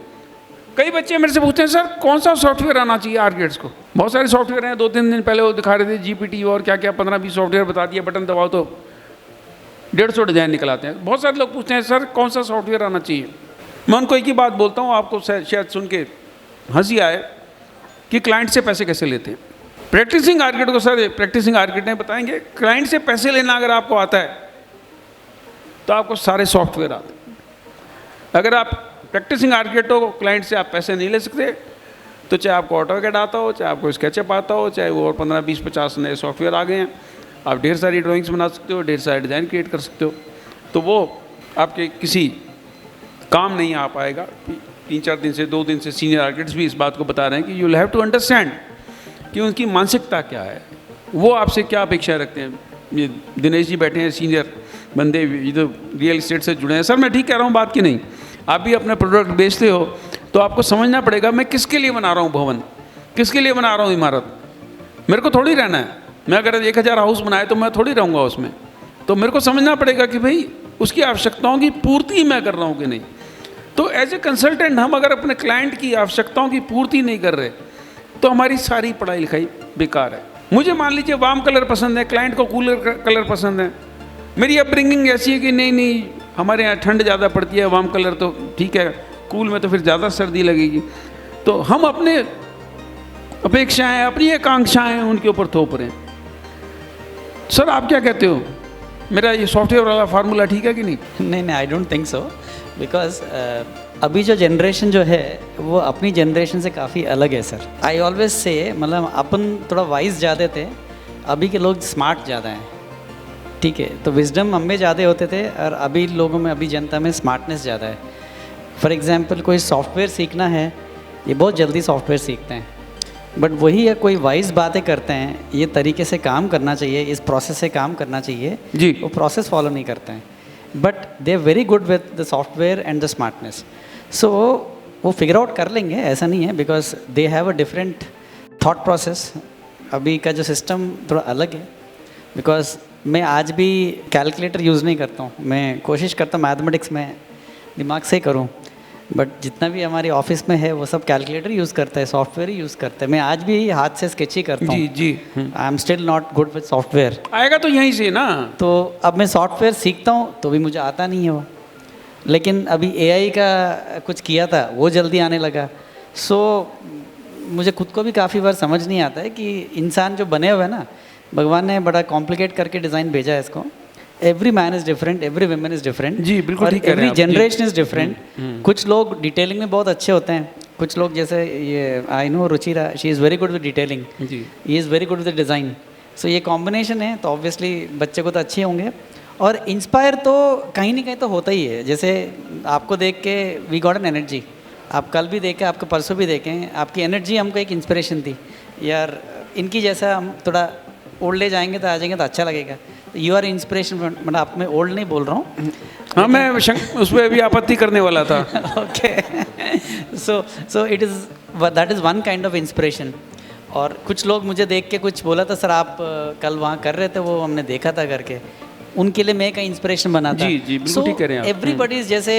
कई बच्चे मेरे से पूछते हैं सर कौन सा सॉफ्टवेयर आना चाहिए आर्किड्स को। बहुत सारे सॉफ्टवेयर हैं, 2-3 दिन पहले वो दिखा रहे थे GPT और क्या क्या 15-20 सॉफ्टवेयर बता दिया, बटन दबाओ तो 150 डिज़ाइन निकल आते हैं। बहुत सारे लोग पूछते हैं सर कौन सा सॉफ्टवेयर आना चाहिए। मैं उनको एक ही बात बोलता हूँ, आपको शायद सुन के हंसी आए, कि क्लाइंट से पैसे कैसे लेते हैं। प्रैक्टिसिंग आर्किटेक्ट को सर, प्रैक्टिसिंग आर्किटेक्ट बताएंगे, क्लाइंट से पैसे लेना अगर आपको आता है तो आपको सारे सॉफ्टवेयर आते हैं। अगर आप प्रैक्टिसिंग आर्किटेक्ट हो, क्लाइंट से आप पैसे नहीं ले सकते, तो चाहे आपको ऑटोकैड आता हो, चाहे आपको स्केचअप आता हो, चाहे वो और 15, 20, 50 नए सॉफ्टवेयर आ गए हैं, आप ढेर सारी ड्राइंग्स बना सकते हो, ढेर सारे डिज़ाइन क्रिएट कर सकते हो, तो वो आपके किसी काम नहीं आ पाएगा। 3-4 दिन से 2 दिन से सीनियर आर्किटेक्ट्स भी इस बात को बता रहे हैं कि you will have to understand कि उनकी मानसिकता क्या है, वो आपसे क्या अपेक्षाएं रखते हैं। ये दिनेश जी बैठे हैं, सीनियर बंदे, ये तो रियल इस्टेट से जुड़े हैं। सर मैं ठीक कह रहा हूँ बात की नहीं, आप भी अपना प्रोडक्ट बेचते हो तो आपको समझना पड़ेगा मैं किसके लिए बना रहा हूँ भवन, किसके लिए बना रहा हूँ इमारत। मेरे को थोड़ी रहना है, मैं अगर 1000 हाउस बनाए तो मैं थोड़ी रहूँगा उसमें, तो मेरे को समझना पड़ेगा कि भाई उसकी आवश्यकताओं की पूर्ति मैं कर रहा हूँ कि नहीं। तो एज ए कंसल्टेंट हम अगर अपने क्लाइंट की आवश्यकताओं की पूर्ति नहीं कर रहे तो हमारी सारी पढ़ाई लिखाई बेकार है। मुझे मान लीजिए वार्म कलर पसंद है, क्लाइंट को कूलर कलर पसंद है, मेरी अपब्रिंगिंग ऐसी है कि नहीं हमारे यहाँ ठंड ज़्यादा पड़ती है, वार्म कलर तो ठीक है, कूल में तो फिर ज़्यादा सर्दी लगेगी। तो हम अपने अपेक्षाएं, अपनी आकांक्षाएं उनके ऊपर थोप रहे हैं। सर आप क्या कहते हो, मेरा ये सॉफ्टवेयर वाला फार्मूला ठीक है कि नहीं? नहीं, I don't think so, because अभी जो जनरेशन जो है वो अपनी जनरेशन से काफ़ी अलग है सर। आई ऑलवेज से मतलब अपन थोड़ा वाइज ज़्यादा थे, अभी के लोग स्मार्ट ज़्यादा हैं, ठीक है। तो विजडम हम में ज़्यादा होते थे और अभी लोगों में, अभी जनता में स्मार्टनेस ज़्यादा है। फॉर एग्जांपल कोई सॉफ्टवेयर सीखना है, ये बहुत जल्दी सॉफ्टवेयर सीखते हैं, बट वही है कोई वाइज बातें करते हैं, ये तरीके से काम करना चाहिए, इस प्रोसेस से काम करना चाहिए जी, वो प्रोसेस फॉलो नहीं करते हैं, but they are very good with the software and the smartness. So वो फिगर आउट कर लेंगे, ऐसा नहीं है, because they have a different thought process. अभी का जो सिस्टम थोड़ा अलग है, बिकॉज मैं आज भी कैलकुलेटर यूज़ नहीं करता हूँ, मैं कोशिश करता हूँ मैथमेटिक्स में दिमाग से ही करूँ, बट जितना भी हमारी ऑफिस में है वो सब कैलकुलेटर यूज़ करता है, सॉफ्टवेयर ही यूज़ करता है। मैं आज भी हाथ से स्केच ही करता हूँ। जी जी, I am still not good with software. आएगा तो यहीं से ना। तो अब मैं सॉफ्टवेयर सीखता हूँ तो भी मुझे आता नहीं है वो, लेकिन अभी एआई का कुछ किया था वो जल्दी आने लगा। सो मुझे खुद को भी काफ़ी बार समझ नहीं आता है कि इंसान जो बने हुए हैं ना, भगवान ने बड़ा कॉम्प्लिकेट करके डिज़ाइन भेजा है इसको। Every man is different, every woman is different जी, बिल्कुल ठीक कह रहे हैं एवरी आप। जी। Generation is different. कुछ लोग डिटेलिंग में बहुत अच्छे होते हैं, कुछ लोग जैसे ये I know Ruchira, she is very good with detailing, जी, he is very good with design. So ये कॉम्बिनेशन है, तो ऑब्वियसली बच्चे को तो अच्छे होंगे। और इंस्पायर तो कहीं ना कहीं तो होता ही है। जैसे आपको देख के वी गॉट एन एनर्जी, आप कल भी देखें, आपको परसों भी देखें, आपकी एनर्जी हमको एक इंस्पिरेशन थी यार, इनकी जैसा हम थोड़ा ओल्ड एज आएंगे तो आ जाएंगे तो अच्छा लगेगा। यू आर इंस्पिरेशन, मतलब आप, मैं ओल्ड नहीं बोल रहा हूँ। हाँ मैं उस पर भी आपत्ति करने वाला था। Okay, so it is that is one kind of inspiration. और कुछ लोग मुझे देख के कुछ बोला था, सर आप कल वहाँ कर रहे थे, वो हमने देखा था करके, उनके लिए मैं का इंस्पिरेशन बना था। जी, जी, बिल्कुल ठीक कह रहे हैं आप। एवरीबडी, जैसे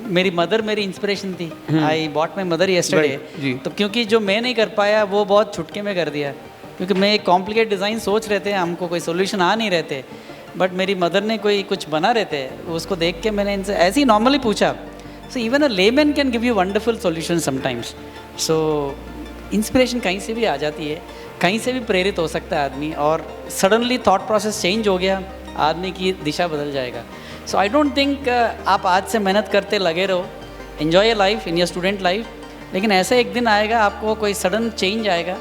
मेरी मदर मेरी इंस्पिरेशन थी, I bought my mother yesterday, जी। तो क्योंकि जो मैं नहीं कर पाया वो बहुत छुटके में कर दिया, क्योंकि मैं एक कॉम्प्लिकेट डिज़ाइन सोच रहे थे, हमको कोई सोल्यूशन आ नहीं रहे थे, बट मेरी मदर ने कोई कुछ बना रहे थे, उसको देख के मैंने इनसे ऐसे ही नॉर्मली पूछा। So even a layman can give you wonderful solution sometimes. So inspiration कहीं से भी आ जाती है, कहीं से भी प्रेरित हो सकता है आदमी, और सडनली थॉट प्रोसेस चेंज हो गया, आदमी की दिशा बदल जाएगा। सो आई डोंट थिंक आप आज से मेहनत करते लगे रहो, enjoy your life in your student life, लेकिन ऐसा एक दिन आएगा आपको कोई सडन चेंज आएगा,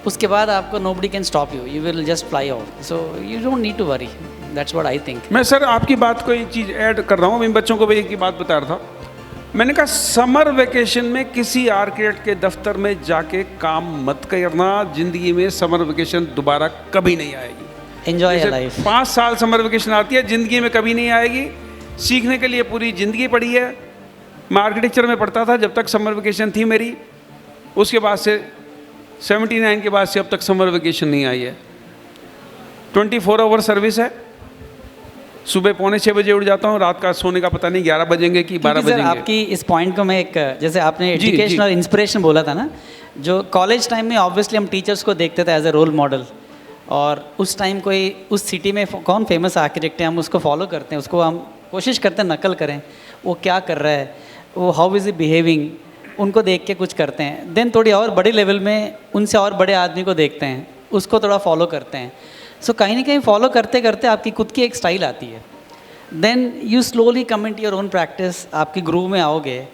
उसके बाद आपको nobody can stop you, you will just fly off. So you don't need to worry, that's what I think. मैं सर आपकी बात को एक चीज़ ऐड कर रहा हूँ, मैं बच्चों को भी एक ही बात बता रहा था। मैंने कहा समर वेकेशन में किसी आर्किटेक्ट के दफ्तर में जाके काम मत करना, जिंदगी में समर वेकेशन दोबारा कभी नहीं आएगी। Enjoy your life. 5 साल समर वेकेशन आती है, ज़िंदगी में कभी नहीं आएगी। सीखने के लिए पूरी ज़िंदगी पड़ी है। मैं आर्किटेक्चर में पढ़ता था जब तक समर वेकेशन थी मेरी, उसके बाद से 79 के बाद से अब तक समर वेकेशन नहीं आई है। 24 आवर सर्विस है, सुबह 5:45 बजे उठ जाता हूँ, रात का सोने का पता नहीं 11 बजेंगे कि 12 क्योंकि सर बजेंगे। आपकी इस पॉइंट को मैं एक, जैसे आपने जी, एजुकेशन जी। और इंस्पिरेशन बोला था ना, जो कॉलेज टाइम में ऑब्वियसली हम टीचर्स को देखते थे एज ए रोल मॉडल, और उस टाइम कोई उस सिटी में कौन फेमस आर्किटेक्ट है हम उसको फॉलो करते हैं, उसको हम कोशिश करते हैं नकल करें, वो क्या कर रहा है, वो हाउ इज़ ही बिहेविंग, उनको देख के कुछ करते हैं। देन थोड़ी और बड़े लेवल में उनसे और बड़े आदमी को देखते हैं, उसको थोड़ा फॉलो करते हैं। सो कहीं ना कहीं फॉलो करते करते आपकी खुद की एक स्टाइल आती है। Then you slowly come in to your own practice, आपकी ग्रूव में आओगे।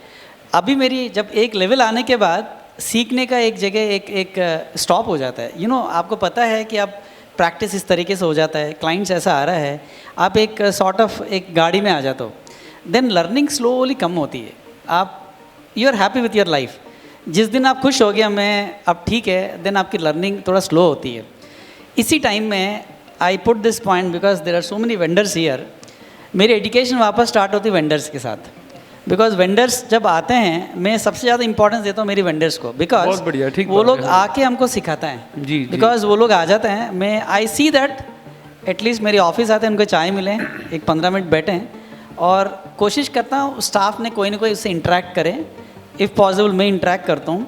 अभी मेरी जब एक लेवल आने के बाद सीखने का एक जगह एक स्टॉप हो जाता है। आपको पता है कि आप प्रैक्टिस इस तरीके से हो जाता है, क्लाइंट्स ऐसा आ रहा है, आप एक सॉर्ट ऑफ एक गाड़ी में आ जाते हो, देन लर्निंग स्लोली कम होती है। आप you are happy with your life. जिस दिन आप खुश हो गया मैं अब ठीक है, देन आपकी लर्निंग थोड़ा स्लो होती है। इसी टाइम में I put this point because there are so many vendors here. मेरी एजुकेशन वापस स्टार्ट होती है वेंडर्स के साथ, बिकॉज वेंडर्स जब आते हैं, मैं सबसे ज़्यादा इंपॉर्टेंस देता हूँ मेरी वेंडर्स को, बिकॉज बहुत बढ़िया, ठीक वो बात लोग है। आके हमको सिखाता है। जी। बिकॉज वो लोग आ जाते हैं, मैं आई सी दैट एटलीस्ट मेरे ऑफिस आते हैं, उनको चाय मिले, एक 15 मिनट बैठें, और कोशिश करता हूँ स्टाफ ने कोई ना कोई उससे इंटरेक्ट करें। इफ़ पॉसिबल मैं इंटरेक्ट करता हूँ,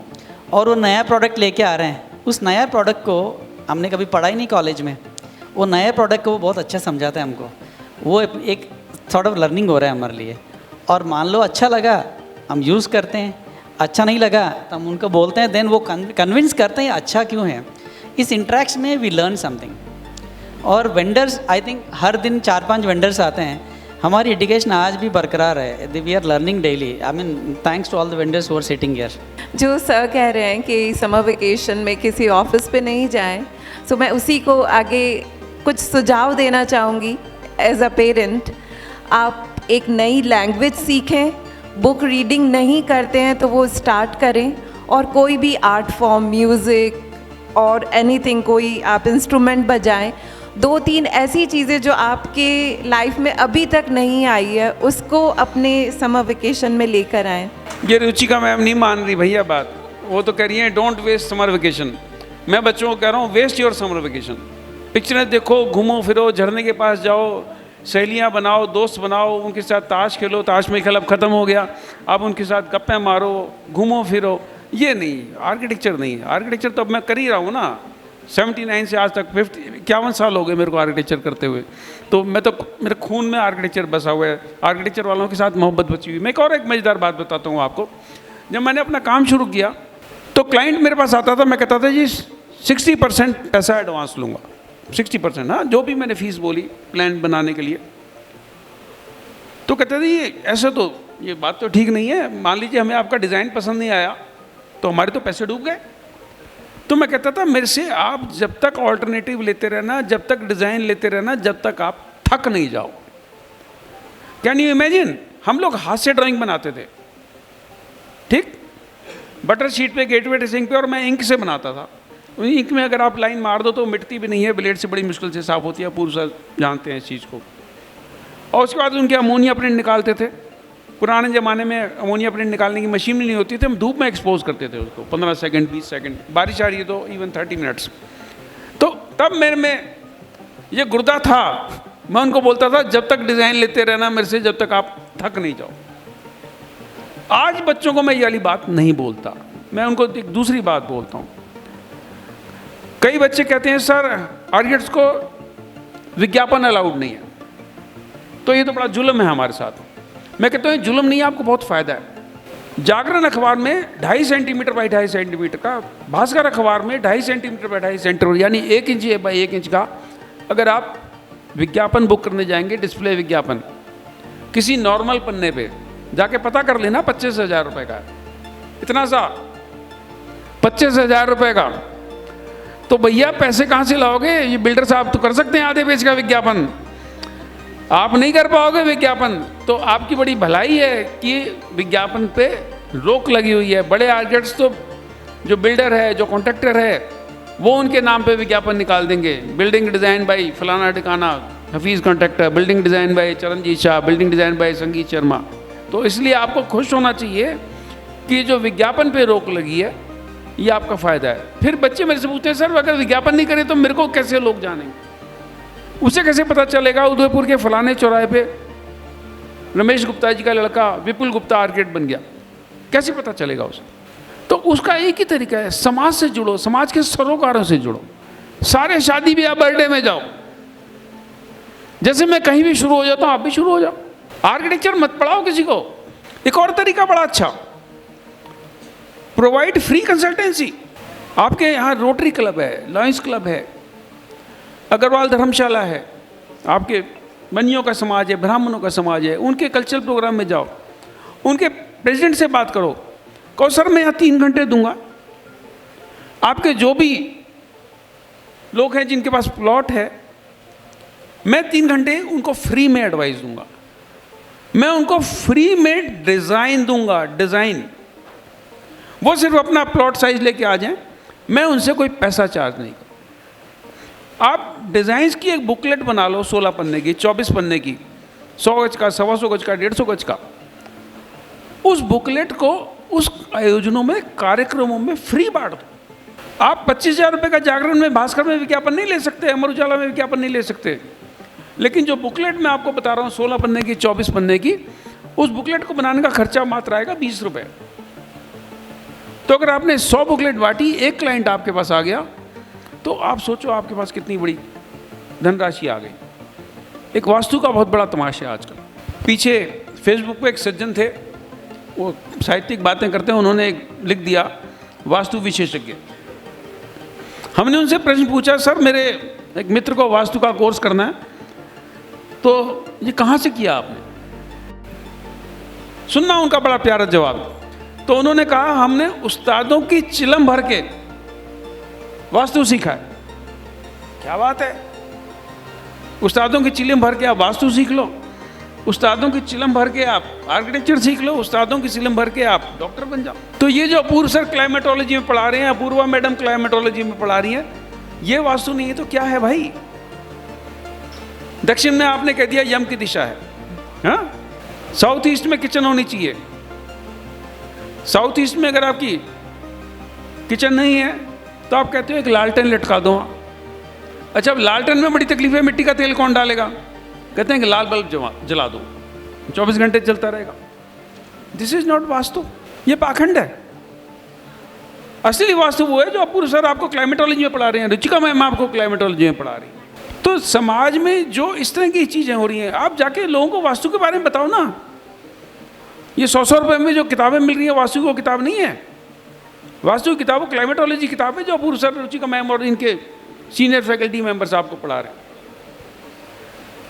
और वो नया प्रोडक्ट लेके आ रहे हैं, उस नया प्रोडक्ट को हमने कभी पढ़ा ही नहीं कॉलेज में, वो नया प्रोडक्ट को वो बहुत अच्छा समझाता है हमको। वो एक सॉर्ट ऑफ लर्निंग हो रहा है हमारे लिए। और मान लो अच्छा लगा हम यूज़ करते हैं, अच्छा नहीं लगा तो हम उनको बोलते हैं, देन वो कन्विंस करते हैं अच्छा क्यों है। इस इंटरेक्शन में वी लर्न समथिंग। और वेंडर्स आई थिंक हर दिन 4-5 वेंडर्स आते हैं, हमारी एजुकेशन आज भी बरकरार है, we are learning daily. I mean thanks to all the vendors who are sitting here. जो सर कह रहे हैं कि समर वेकेशन में किसी ऑफिस पे नहीं जाएं, सो मैं उसी को आगे कुछ सुझाव देना चाहूँगी। एज अ पेरेंट, आप एक नई लैंग्वेज सीखें, बुक रीडिंग नहीं करते हैं तो वो स्टार्ट करें, और कोई भी आर्ट फॉर्म, म्यूज़िक और एनीथिंग, कोई आप इंस्ट्रूमेंट बजाएं। 2-3 ऐसी चीज़ें जो आपके लाइफ में अभी तक नहीं आई है, उसको अपने समर वेकेशन में लेकर आएं। ये रुचिका मैम नहीं मान रही भैया बात, वो तो कह रही है डोंट वेस्ट समर वेकेशन। मैं बच्चों को कह रहा हूँ वेस्ट योर समर वेकेशन। पिक्चरें देखो, घूमो फिरो, झरने के पास जाओ, सहेलियाँ बनाओ, दोस्त बनाओ, उनके साथ ताश खेलो, ताश में खेल अब ख़त्म हो गया, अब उनके साथ गप्पे मारो, घूमो फिरो। ये नहीं, आर्किटेक्चर नहीं है। आर्किटेक्चर तो अब मैं कर ही रहा हूँ ना, 79 से आज तक 51 साल हो गए मेरे को आर्किटेक्चर करते हुए। तो मैं तो, मेरे खून में आर्किटेक्चर बसा हुआ है, आर्किटेक्चर वालों के साथ मोहब्बत बची हुई। मैं एक मज़ेदार बात बताता हूँ आपको। जब मैंने अपना काम शुरू किया तो क्लाइंट मेरे पास आता था, मैं कहता था जी 60% पैसा एडवांस लूँगा, 60%, हाँ, जो भी मैंने फीस बोली प्लान बनाने के लिए। तो कहते थे ये ऐसे तो, ये बात तो ठीक नहीं है, मान लीजिए हमें आपका डिज़ाइन पसंद नहीं आया तो हमारे तो पैसे डूब गए। तो मैं कहता था मेरे से आप जब तक ऑल्टरनेटिव लेते रहना, जब तक डिज़ाइन लेते रहना, जब तक आप थक नहीं जाओ। कैन यू इमेजिन, हम लोग हाथ से ड्राइंग बनाते थे, ठीक, बटर शीट पे, गेटवे ड्रेसिंग पे, और मैं इंक से बनाता था। इंक में अगर आप लाइन मार दो तो मिटती भी नहीं है, ब्लेड से बड़ी मुश्किल से साफ़ होती है, पूर्व सर जानते हैं इस चीज़ को। और उसके बाद उनके अमोनिया प्रिंट निकालते थे। पुराने ज़माने में अमोनिया प्रिंट निकालने की मशीन नहीं होती थी, हम धूप में एक्सपोज करते थे उसको 15 सेकंड, 20 सेकंड, बारिश आ रही है तो इवन 30 मिनट्स। तो तब मेरे में ये गुर्दा था, मैं उनको बोलता था जब तक डिज़ाइन लेते रहना मेरे से, जब तक आप थक नहीं जाओ। आज बच्चों को मैं ये वाली बात नहीं बोलता, मैं उनको एक दूसरी बात बोलता हूँ। कई बच्चे कहते हैं सर आर्किटेक्ट्स को विज्ञापन अलाउड नहीं है, तो ये तो बड़ा जुल्म है हमारे साथ। मैं कहता हूँ जुल्म नहीं है, आपको बहुत फ़ायदा है। जागरण अखबार में 2.5 सेंटीमीटर बाई 2.5 सेंटीमीटर का, भास्कर अखबार में 2.5 सेंटीमीटर बाई 2.5 सेंटीमीटर, यानी 1 इंच बाई 1 इंच का अगर आप विज्ञापन बुक करने जाएंगे, डिस्प्ले विज्ञापन, किसी नॉर्मल पन्ने पे जाके पता कर लेना 25,000 रुपये का, इतना सा 25,000 रुपये का। तो भैया पैसे कहाँ से लाओगे? ये बिल्डर साहब तो कर सकते हैं आधे पेज का विज्ञापन, आप नहीं कर पाओगे विज्ञापन। तो आपकी बड़ी भलाई है कि विज्ञापन पे रोक लगी हुई है। बड़े आर्किटेक्ट्स तो, जो बिल्डर है, जो कॉन्ट्रैक्टर है, वो उनके नाम पे विज्ञापन निकाल देंगे, बिल्डिंग डिज़ाइन बाई फलाना ठिकाना, Hafeez contractor, building design by Charanjit Shah, building design by संगीत शर्मा। तो इसलिए आपको खुश होना चाहिए कि जो विज्ञापन पे रोक लगी है ये आपका फ़ायदा है। फिर बच्चे मेरे से पूछते हैं सर अगर विज्ञापन नहीं करें तो मेरे को कैसे लोग जानेंगे, उसे कैसे पता चलेगा उदयपुर के फलाने चौराहे पे रमेश गुप्ता जी का लड़का विपुल गुप्ता आर्किटेक्ट बन गया, कैसे पता चलेगा उसे? तो उसका एक ही तरीका है, समाज से जुड़ो, समाज के सरोकारों से जुड़ो। सारे शादी ब्याह बर्थडे में जाओ, जैसे मैं कहीं भी शुरू हो जाता हूँ आप भी शुरू हो जाओ। आर्किटेक्चर मत पढ़ाओ किसी को। एक और तरीका बड़ा अच्छा, प्रोवाइड फ्री कंसल्टेंसी। आपके यहाँ रोटरी क्लब है, लॉयंस क्लब है, अग्रवाल धर्मशाला है, आपके बनियों का समाज है, ब्राह्मणों का समाज है, उनके कल्चरल प्रोग्राम में जाओ, उनके प्रेसिडेंट से बात करो, कहो सर मैं यहाँ 3 घंटे दूंगा, आपके जो भी लोग हैं जिनके पास प्लॉट है, मैं 3 घंटे उनको फ्री में एडवाइस दूंगा, मैं उनको फ्री में डिज़ाइन दूंगा, डिज़ाइन। वो सिर्फ अपना प्लॉट साइज लेके आ जाएं, मैं उनसे कोई पैसा चार्ज नहीं करूँ। आप डिज़ाइंस की एक बुकलेट बना लो 16 पन्ने की, 24 पन्ने की, 100 गज का, 125 गज का, 150 गज का। उस बुकलेट को उस आयोजनों में, कार्यक्रमों में फ्री बांट दो। आप 25,000 रुपये का जागरण में, भास्कर में विज्ञापन नहीं ले सकते, अमर उजाला में विज्ञापन नहीं ले सकते, लेकिन जो बुकलेट मैं आपको बता रहा हूँ 16 पन्ने की, 24 पन्ने की, उस बुकलेट को बनाने का खर्चा मात्र आएगा 20 रुपये। तो अगर आपने 100 बुकलेट बांटी, एक क्लाइंट आपके पास आ गया, तो आप सोचो आपके पास कितनी बड़ी धनराशि आ गई। एक वास्तु का बहुत बड़ा तमाशा है आजकल। पीछे फेसबुक पे एक सज्जन थे, वो साहित्यिक बातें करते हैं, उन्होंने लिख दिया वास्तु विशेषज्ञ। हमने उनसे प्रश्न पूछा, सर मेरे एक मित्र को वास्तु का कोर्स करना है, तो ये कहाँ से किया आपने? सुनना उनका बड़ा प्यारा जवाब। तो उन्होंने कहा हमने उस्तादों की चिलम भर के वास्तु सीखा है। क्या बात है, उस्तादों की चिलम भर के आप वास्तु सीख लो, उस्तादों की चिलम भर के आप आर्किटेक्चर सीख लो, उस्तादों की चिलम भर के आप डॉक्टर बन जाओ। तो ये जो अपूर्व सर क्लाइमेटोलॉजी में पढ़ा रहे हैं, अपूर्वा मैडम क्लाइमेटोलॉजी में पढ़ा रही हैं, ये वास्तु नहीं है तो क्या है भाई? दक्षिण में आपने कह दिया यम की दिशा है, हाँ? साउथ ईस्ट में किचन होनी चाहिए। साउथ ईस्ट में अगर आपकी किचन नहीं है तो आप कहते हो एक लालटेन लटका दो। अच्छा, अब लालटेन में बड़ी तकलीफ है, मिट्टी का तेल कौन डालेगा? कहते हैं कि लाल बल्ब जला दो, 24 घंटे चलता रहेगा। दिस इज नॉट वास्तु, ये पाखंड है। असली वास्तु वो है जो अपूर्व सर आपको क्लाइमेटोलॉजी में पढ़ा रहे हैं, रुचिका मैम आपको क्लाइमेटोलॉजी में पढ़ा रही हैं। तो समाज में जो इस तरह की चीज़ें हो रही हैं, आप जाके लोगों को वास्तु के बारे में बताओ ना। ये 100 रुपये में जो किताबें मिल रही हैं, वास्तु की किताब नहीं है। वास्तु की किताब क्लाइमेटोलॉजी किताब है जो अपूर्व सर, रुचिका मैम और इनके सीनियर फैकल्टी मेंबर्स आपको पढ़ा रहे हैं।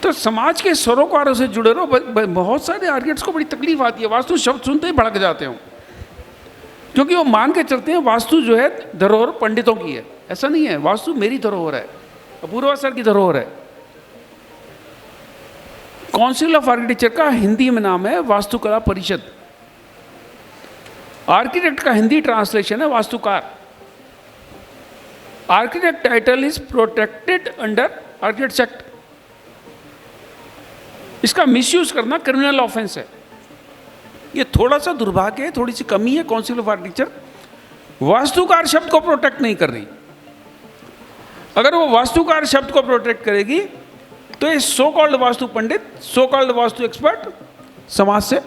तो समाज के सरोकारों से जुड़े रहो। बहुत सारे आर्किटेक्ट्स को बड़ी तकलीफ आती है, वास्तु शब्द सुनते ही भड़क जाते हो, क्योंकि वो मान के चलते हैं वास्तु जो है धरोहर पंडितों की है। ऐसा नहीं है, वास्तु मेरी धरोहर है, अपूर्वा सर की धरोहर है। काउंसिल ऑफ आर्किटेक्चर का हिंदी में नाम है वास्तुकला परिषद। आर्किटेक्ट का हिंदी ट्रांसलेशन है वास्तुकार। Architect title is protected under architect act. इसका मिसयूज करना क्रिमिनल ऑफेंस है। ये थोड़ा सा दुर्भाग्य है, थोड़ी सी कमी है। काउंसिल ऑफ आर्किटेक्चर वास्तुकार शब्द को प्रोटेक्ट नहीं कर रही। अगर वो वास्तुकार शब्द को प्रोटेक्ट करेगी तो ये सो कॉल्ड वास्तु पंडित, सो कॉल्ड वास्तु एक्सपर्ट समाज से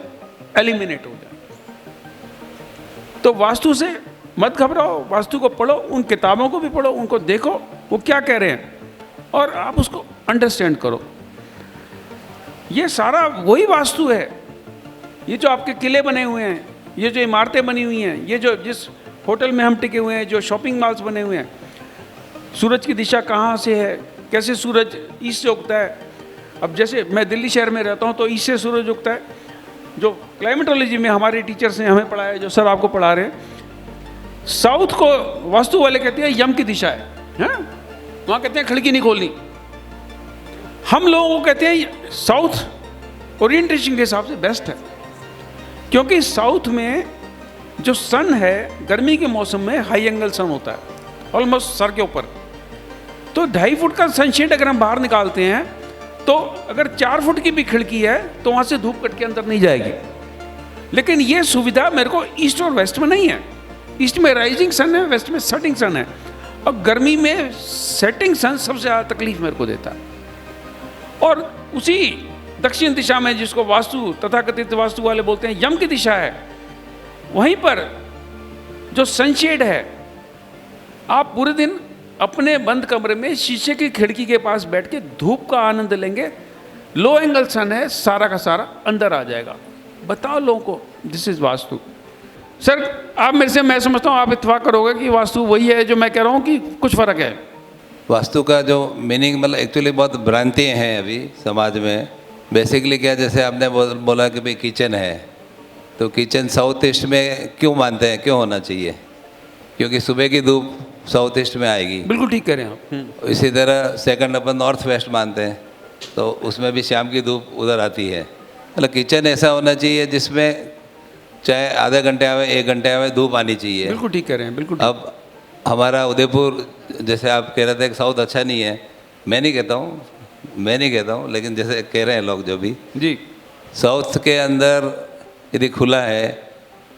एलिमिनेट हो जाए। तो वास्तु से मत घबराओ, वास्तु को पढ़ो, उन किताबों को भी पढ़ो, उनको देखो वो क्या कह रहे हैं और आप उसको अंडरस्टैंड करो। ये सारा वही वास्तु है। ये जो आपके किले बने हुए हैं, ये जो इमारतें बनी हुई हैं, ये जो जिस होटल में हम टिके हुए हैं, जो शॉपिंग मॉल्स बने हुए हैं, सूरज की दिशा कहाँ से है, कैसे सूरज ईस्ट से उगता है। अब जैसे मैं दिल्ली शहर में रहता हूँ तो ईस्ट से सूरज उगता है। जो क्लाइमेटोलॉजी में हमारे टीचर्स ने हमें पढ़ाया, जो सर आपको पढ़ा रहे हैं, साउथ को वास्तु वाले कहते हैं यम की दिशा है, वहाँ कहते हैं खिड़की नहीं खोलनी। हम लोगों को कहते हैं साउथ ओरिएंटेशन के हिसाब से बेस्ट है, क्योंकि साउथ में जो सन है गर्मी के मौसम में हाई एंगल सन होता है, ऑलमोस्ट सर के ऊपर। तो 2.5 फुट का सनशेड अगर हम बाहर निकालते हैं तो अगर 4 फुट की भी खिड़की है तो वहाँ से धूप कट के अंदर नहीं जाएगी। लेकिन ये सुविधा मेरे को ईस्ट और वेस्ट में नहीं है। ईस्ट में राइजिंग सन है, वेस्ट में सेटिंग सन है, और गर्मी में सेटिंग सन सबसे ज़्यादा तकलीफ मेरे को देता है। और उसी दक्षिण दिशा में, जिसको वास्तु तथाकथित वास्तु वाले बोलते हैं यम की दिशा है, वहीं पर जो सनशेड है, आप पूरे दिन अपने बंद कमरे में शीशे की खिड़की के पास बैठ के धूप का आनंद लेंगे। लो एंगल सन है, सारा का सारा अंदर आ जाएगा। बताओ लोगों को, दिस इज वास्तु। सर आप मेरे से, मैं समझता हूँ आप इत्तेफाक करोगे कि वास्तु वही है जो मैं कह रहा हूँ कि कुछ फ़र्क है। वास्तु का जो मीनिंग मतलब एक्चुअली बहुत भ्रांतियाँ हैं अभी समाज में। बेसिकली क्या, जैसे आपने बोला कि भाई किचन है, तो किचन साउथ ईस्ट में क्यों मानते हैं, क्यों होना चाहिए? क्योंकि सुबह की धूप साउथ ईस्ट में आएगी। बिल्कुल ठीक कह रहे हैं आप। इसी तरह सेकंड अपन नॉर्थ वेस्ट मानते हैं, तो उसमें भी शाम की धूप उधर आती है। मतलब किचन ऐसा होना चाहिए जिसमें चाहे आधे घंटे आवे, 1 घंटे आवे, धूप आनी चाहिए। बिल्कुल ठीक कह रहे हैं, बिल्कुल ठीक। अब हमारा उदयपुर, जैसे आप कह रहे थे कि साउथ अच्छा नहीं है, मैं नहीं कहता हूँ, लेकिन जैसे कह रहे हैं लोग जो भी, जी साउथ के अंदर यदि खुला है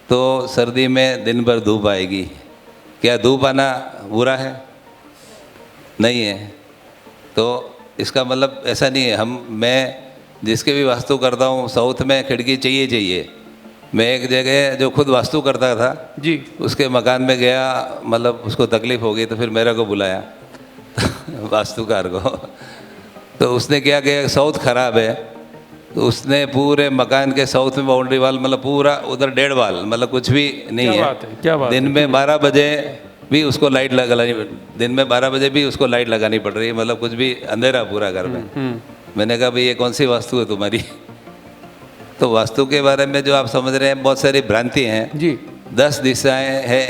तो सर्दी में दिन भर धूप आएगी। क्या धूप आना बुरा है? नहीं है। तो इसका मतलब ऐसा नहीं है। मैं जिसके भी वास्तु करता हूँ, साउथ में खिड़की चाहिए। मैं एक जगह जो खुद वास्तु करता था जी, उसके मकान में गया, मतलब उसको तकलीफ़ हो गई तो फिर मेरे को बुलाया वास्तुकार को। तो उसने क्या किया, साउथ ख़राब है, तो उसने पूरे मकान के साउथ में बाउंड्री वाल, मतलब पूरा उधर 1.5 वाल, मतलब कुछ भी नहीं क्या है। बात है, क्या बात दिन है। में 12 बजे भी उसको लाइट लगानी, दिन में 12 बजे भी उसको लाइट लगानी पड़ रही है, मतलब कुछ भी अंधेरा पूरा घर में। मैंने कहा भाई ये कौन सी वास्तु है तुम्हारी? तो वास्तु के बारे में जो आप समझ रहे हैं, बहुत सारी भ्रांति हैं जी। 10 दिशाएं हैं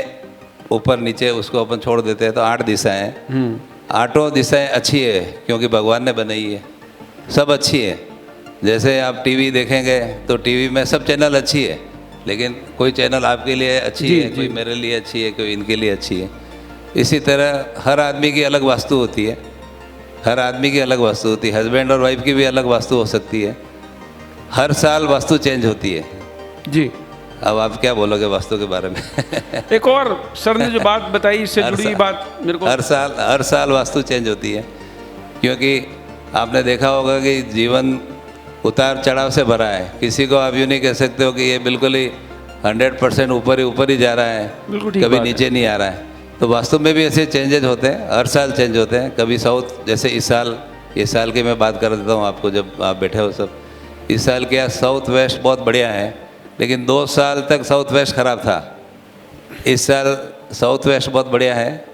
ऊपर नीचे, उसको अपन छोड़ देते हैं तो 8 दिशाएं हैं। 8 दिशाएं अच्छी है क्योंकि भगवान ने बनाई है, सब अच्छी है। जैसे आप टीवी देखेंगे तो टीवी में सब चैनल अच्छी है, लेकिन कोई चैनल आपके लिए अच्छी जी, है, जी। कोई मेरे लिए अच्छी है, कोई इनके लिए अच्छी है। इसी तरह हर आदमी की अलग वास्तु होती है, हर आदमी की अलग वास्तु होती है। हस्बैंड और वाइफ की भी अलग वास्तु हो सकती है। हर साल वास्तु चेंज होती है। जी, अब आप क्या बोलोगे वास्तु के बारे में? एक और सर ने जो बात बताई, इससे हर जुड़ी हुई साल- बात मेरे को। हर साल वास्तु चेंज होती है, क्योंकि आपने देखा होगा कि जीवन उतार चढ़ाव से भरा है। किसी को आप यूँ नहीं कह सकते हो कि ये बिल्कुल ही 100% ऊपर ही जा रहा है, बिल्कुल ठीक कभी बात है। नीचे नहीं आ रहा है। तो वास्तु में भी ऐसे चेंजेज होते हैं, हर साल चेंज होते हैं। कभी साउथ, जैसे इस साल की मैं बात कर देता हूँ आपको, जब आप बैठे हो सब, इस साल क्या साउथ वेस्ट बहुत बढ़िया है, लेकिन 2 साल तक साउथ वेस्ट ख़राब था। इस साल साउथ वेस्ट बहुत बढ़िया है।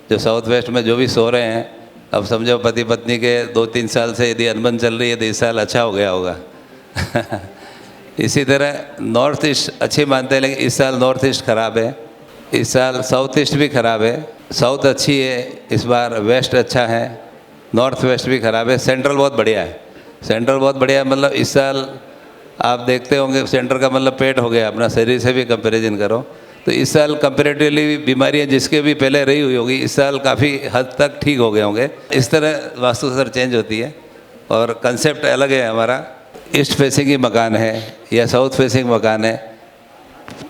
जो साउथ वेस्ट में जो भी सो रहे हैं, अब समझो पति पत्नी के 2-3 साल से यदि अनबन चल रही है तो इस साल अच्छा हो गया होगा। इसी तरह नॉर्थ ईस्ट अच्छी मानते हैं, लेकिन इस साल नॉर्थ ईस्ट ख़राब है, इस साल साउथ ईस्ट भी ख़राब है। साउथ अच्छी है इस बार, वेस्ट अच्छा है, नॉर्थ वेस्ट भी ख़राब है, सेंट्रल बहुत बढ़िया है। सेंट्रल बहुत बढ़िया है, मतलब इस साल आप देखते होंगे सेंटर का मतलब पेट हो गया, अपना शरीर से भी कंपैरिजन करो तो इस साल कंपैरेटिवली बीमारियां जिसके भी पहले रही हुई होगी, इस साल काफ़ी हद तक ठीक हो गए होंगे। इस तरह वास्तु सर चेंज होती है और कंसेप्ट अलग है हमारा। ईस्ट फेसिंग ही मकान है या साउथ फेसिंग मकान है,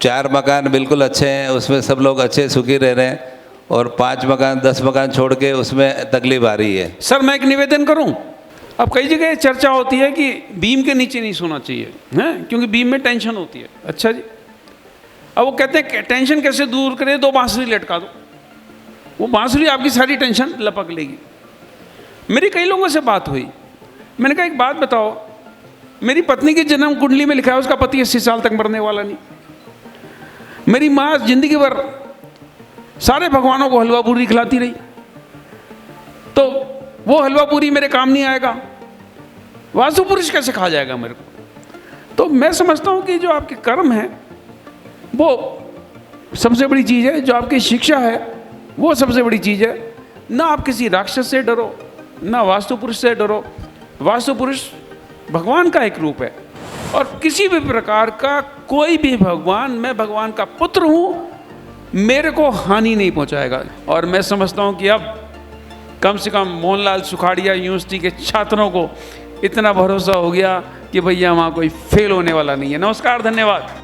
4 मकान बिल्कुल अच्छे हैं, उसमें सब लोग अच्छे सुखी रह रहे हैं, और 5 मकान 10 मकान छोड़ के उसमें तकलीफ आ रही है। सर मैं एक निवेदन करूं, अब कई जगह चर्चा होती है कि बीम के नीचे नहीं सोना चाहिए, हैं, क्योंकि बीम में टेंशन होती है। अच्छा जी, अब वो कहते हैं टेंशन कैसे दूर करें, 2 बांसुरी लटका दो, वो बांसुरी आपकी सारी टेंशन लपक लेगी। मेरी कई लोगों से बात हुई, मैंने कहा एक बात बताओ, मेरी पत्नी की जन्म कुंडली में लिखा है उसका पति 80 साल तक मरने वाला नहीं। मेरी माँ जिंदगी भर सारे भगवानों को हलवा पूरी खिलाती रही, तो वो हलवा पूरी मेरे काम नहीं आएगा, वास्तु पुरुष कैसे खा जाएगा मेरे को? तो मैं समझता हूँ कि जो आपके कर्म है वो सबसे बड़ी चीज़ है, जो आपकी शिक्षा है वो सबसे बड़ी चीज़ है। ना आप किसी राक्षस से डरो, ना वास्तु पुरुष से डरो। वास्तु पुरुष भगवान का एक रूप है, और किसी भी प्रकार का कोई भी भगवान, मैं भगवान का पुत्र हूँ, मेरे को हानि नहीं पहुँचाएगा। और मैं समझता हूँ कि अब कम से कम मोहनलाल सुखाड़िया यूनिवर्सिटी के छात्रों को इतना भरोसा हो गया कि भैया वहाँ कोई फेल होने वाला नहीं है। नमस्कार, धन्यवाद।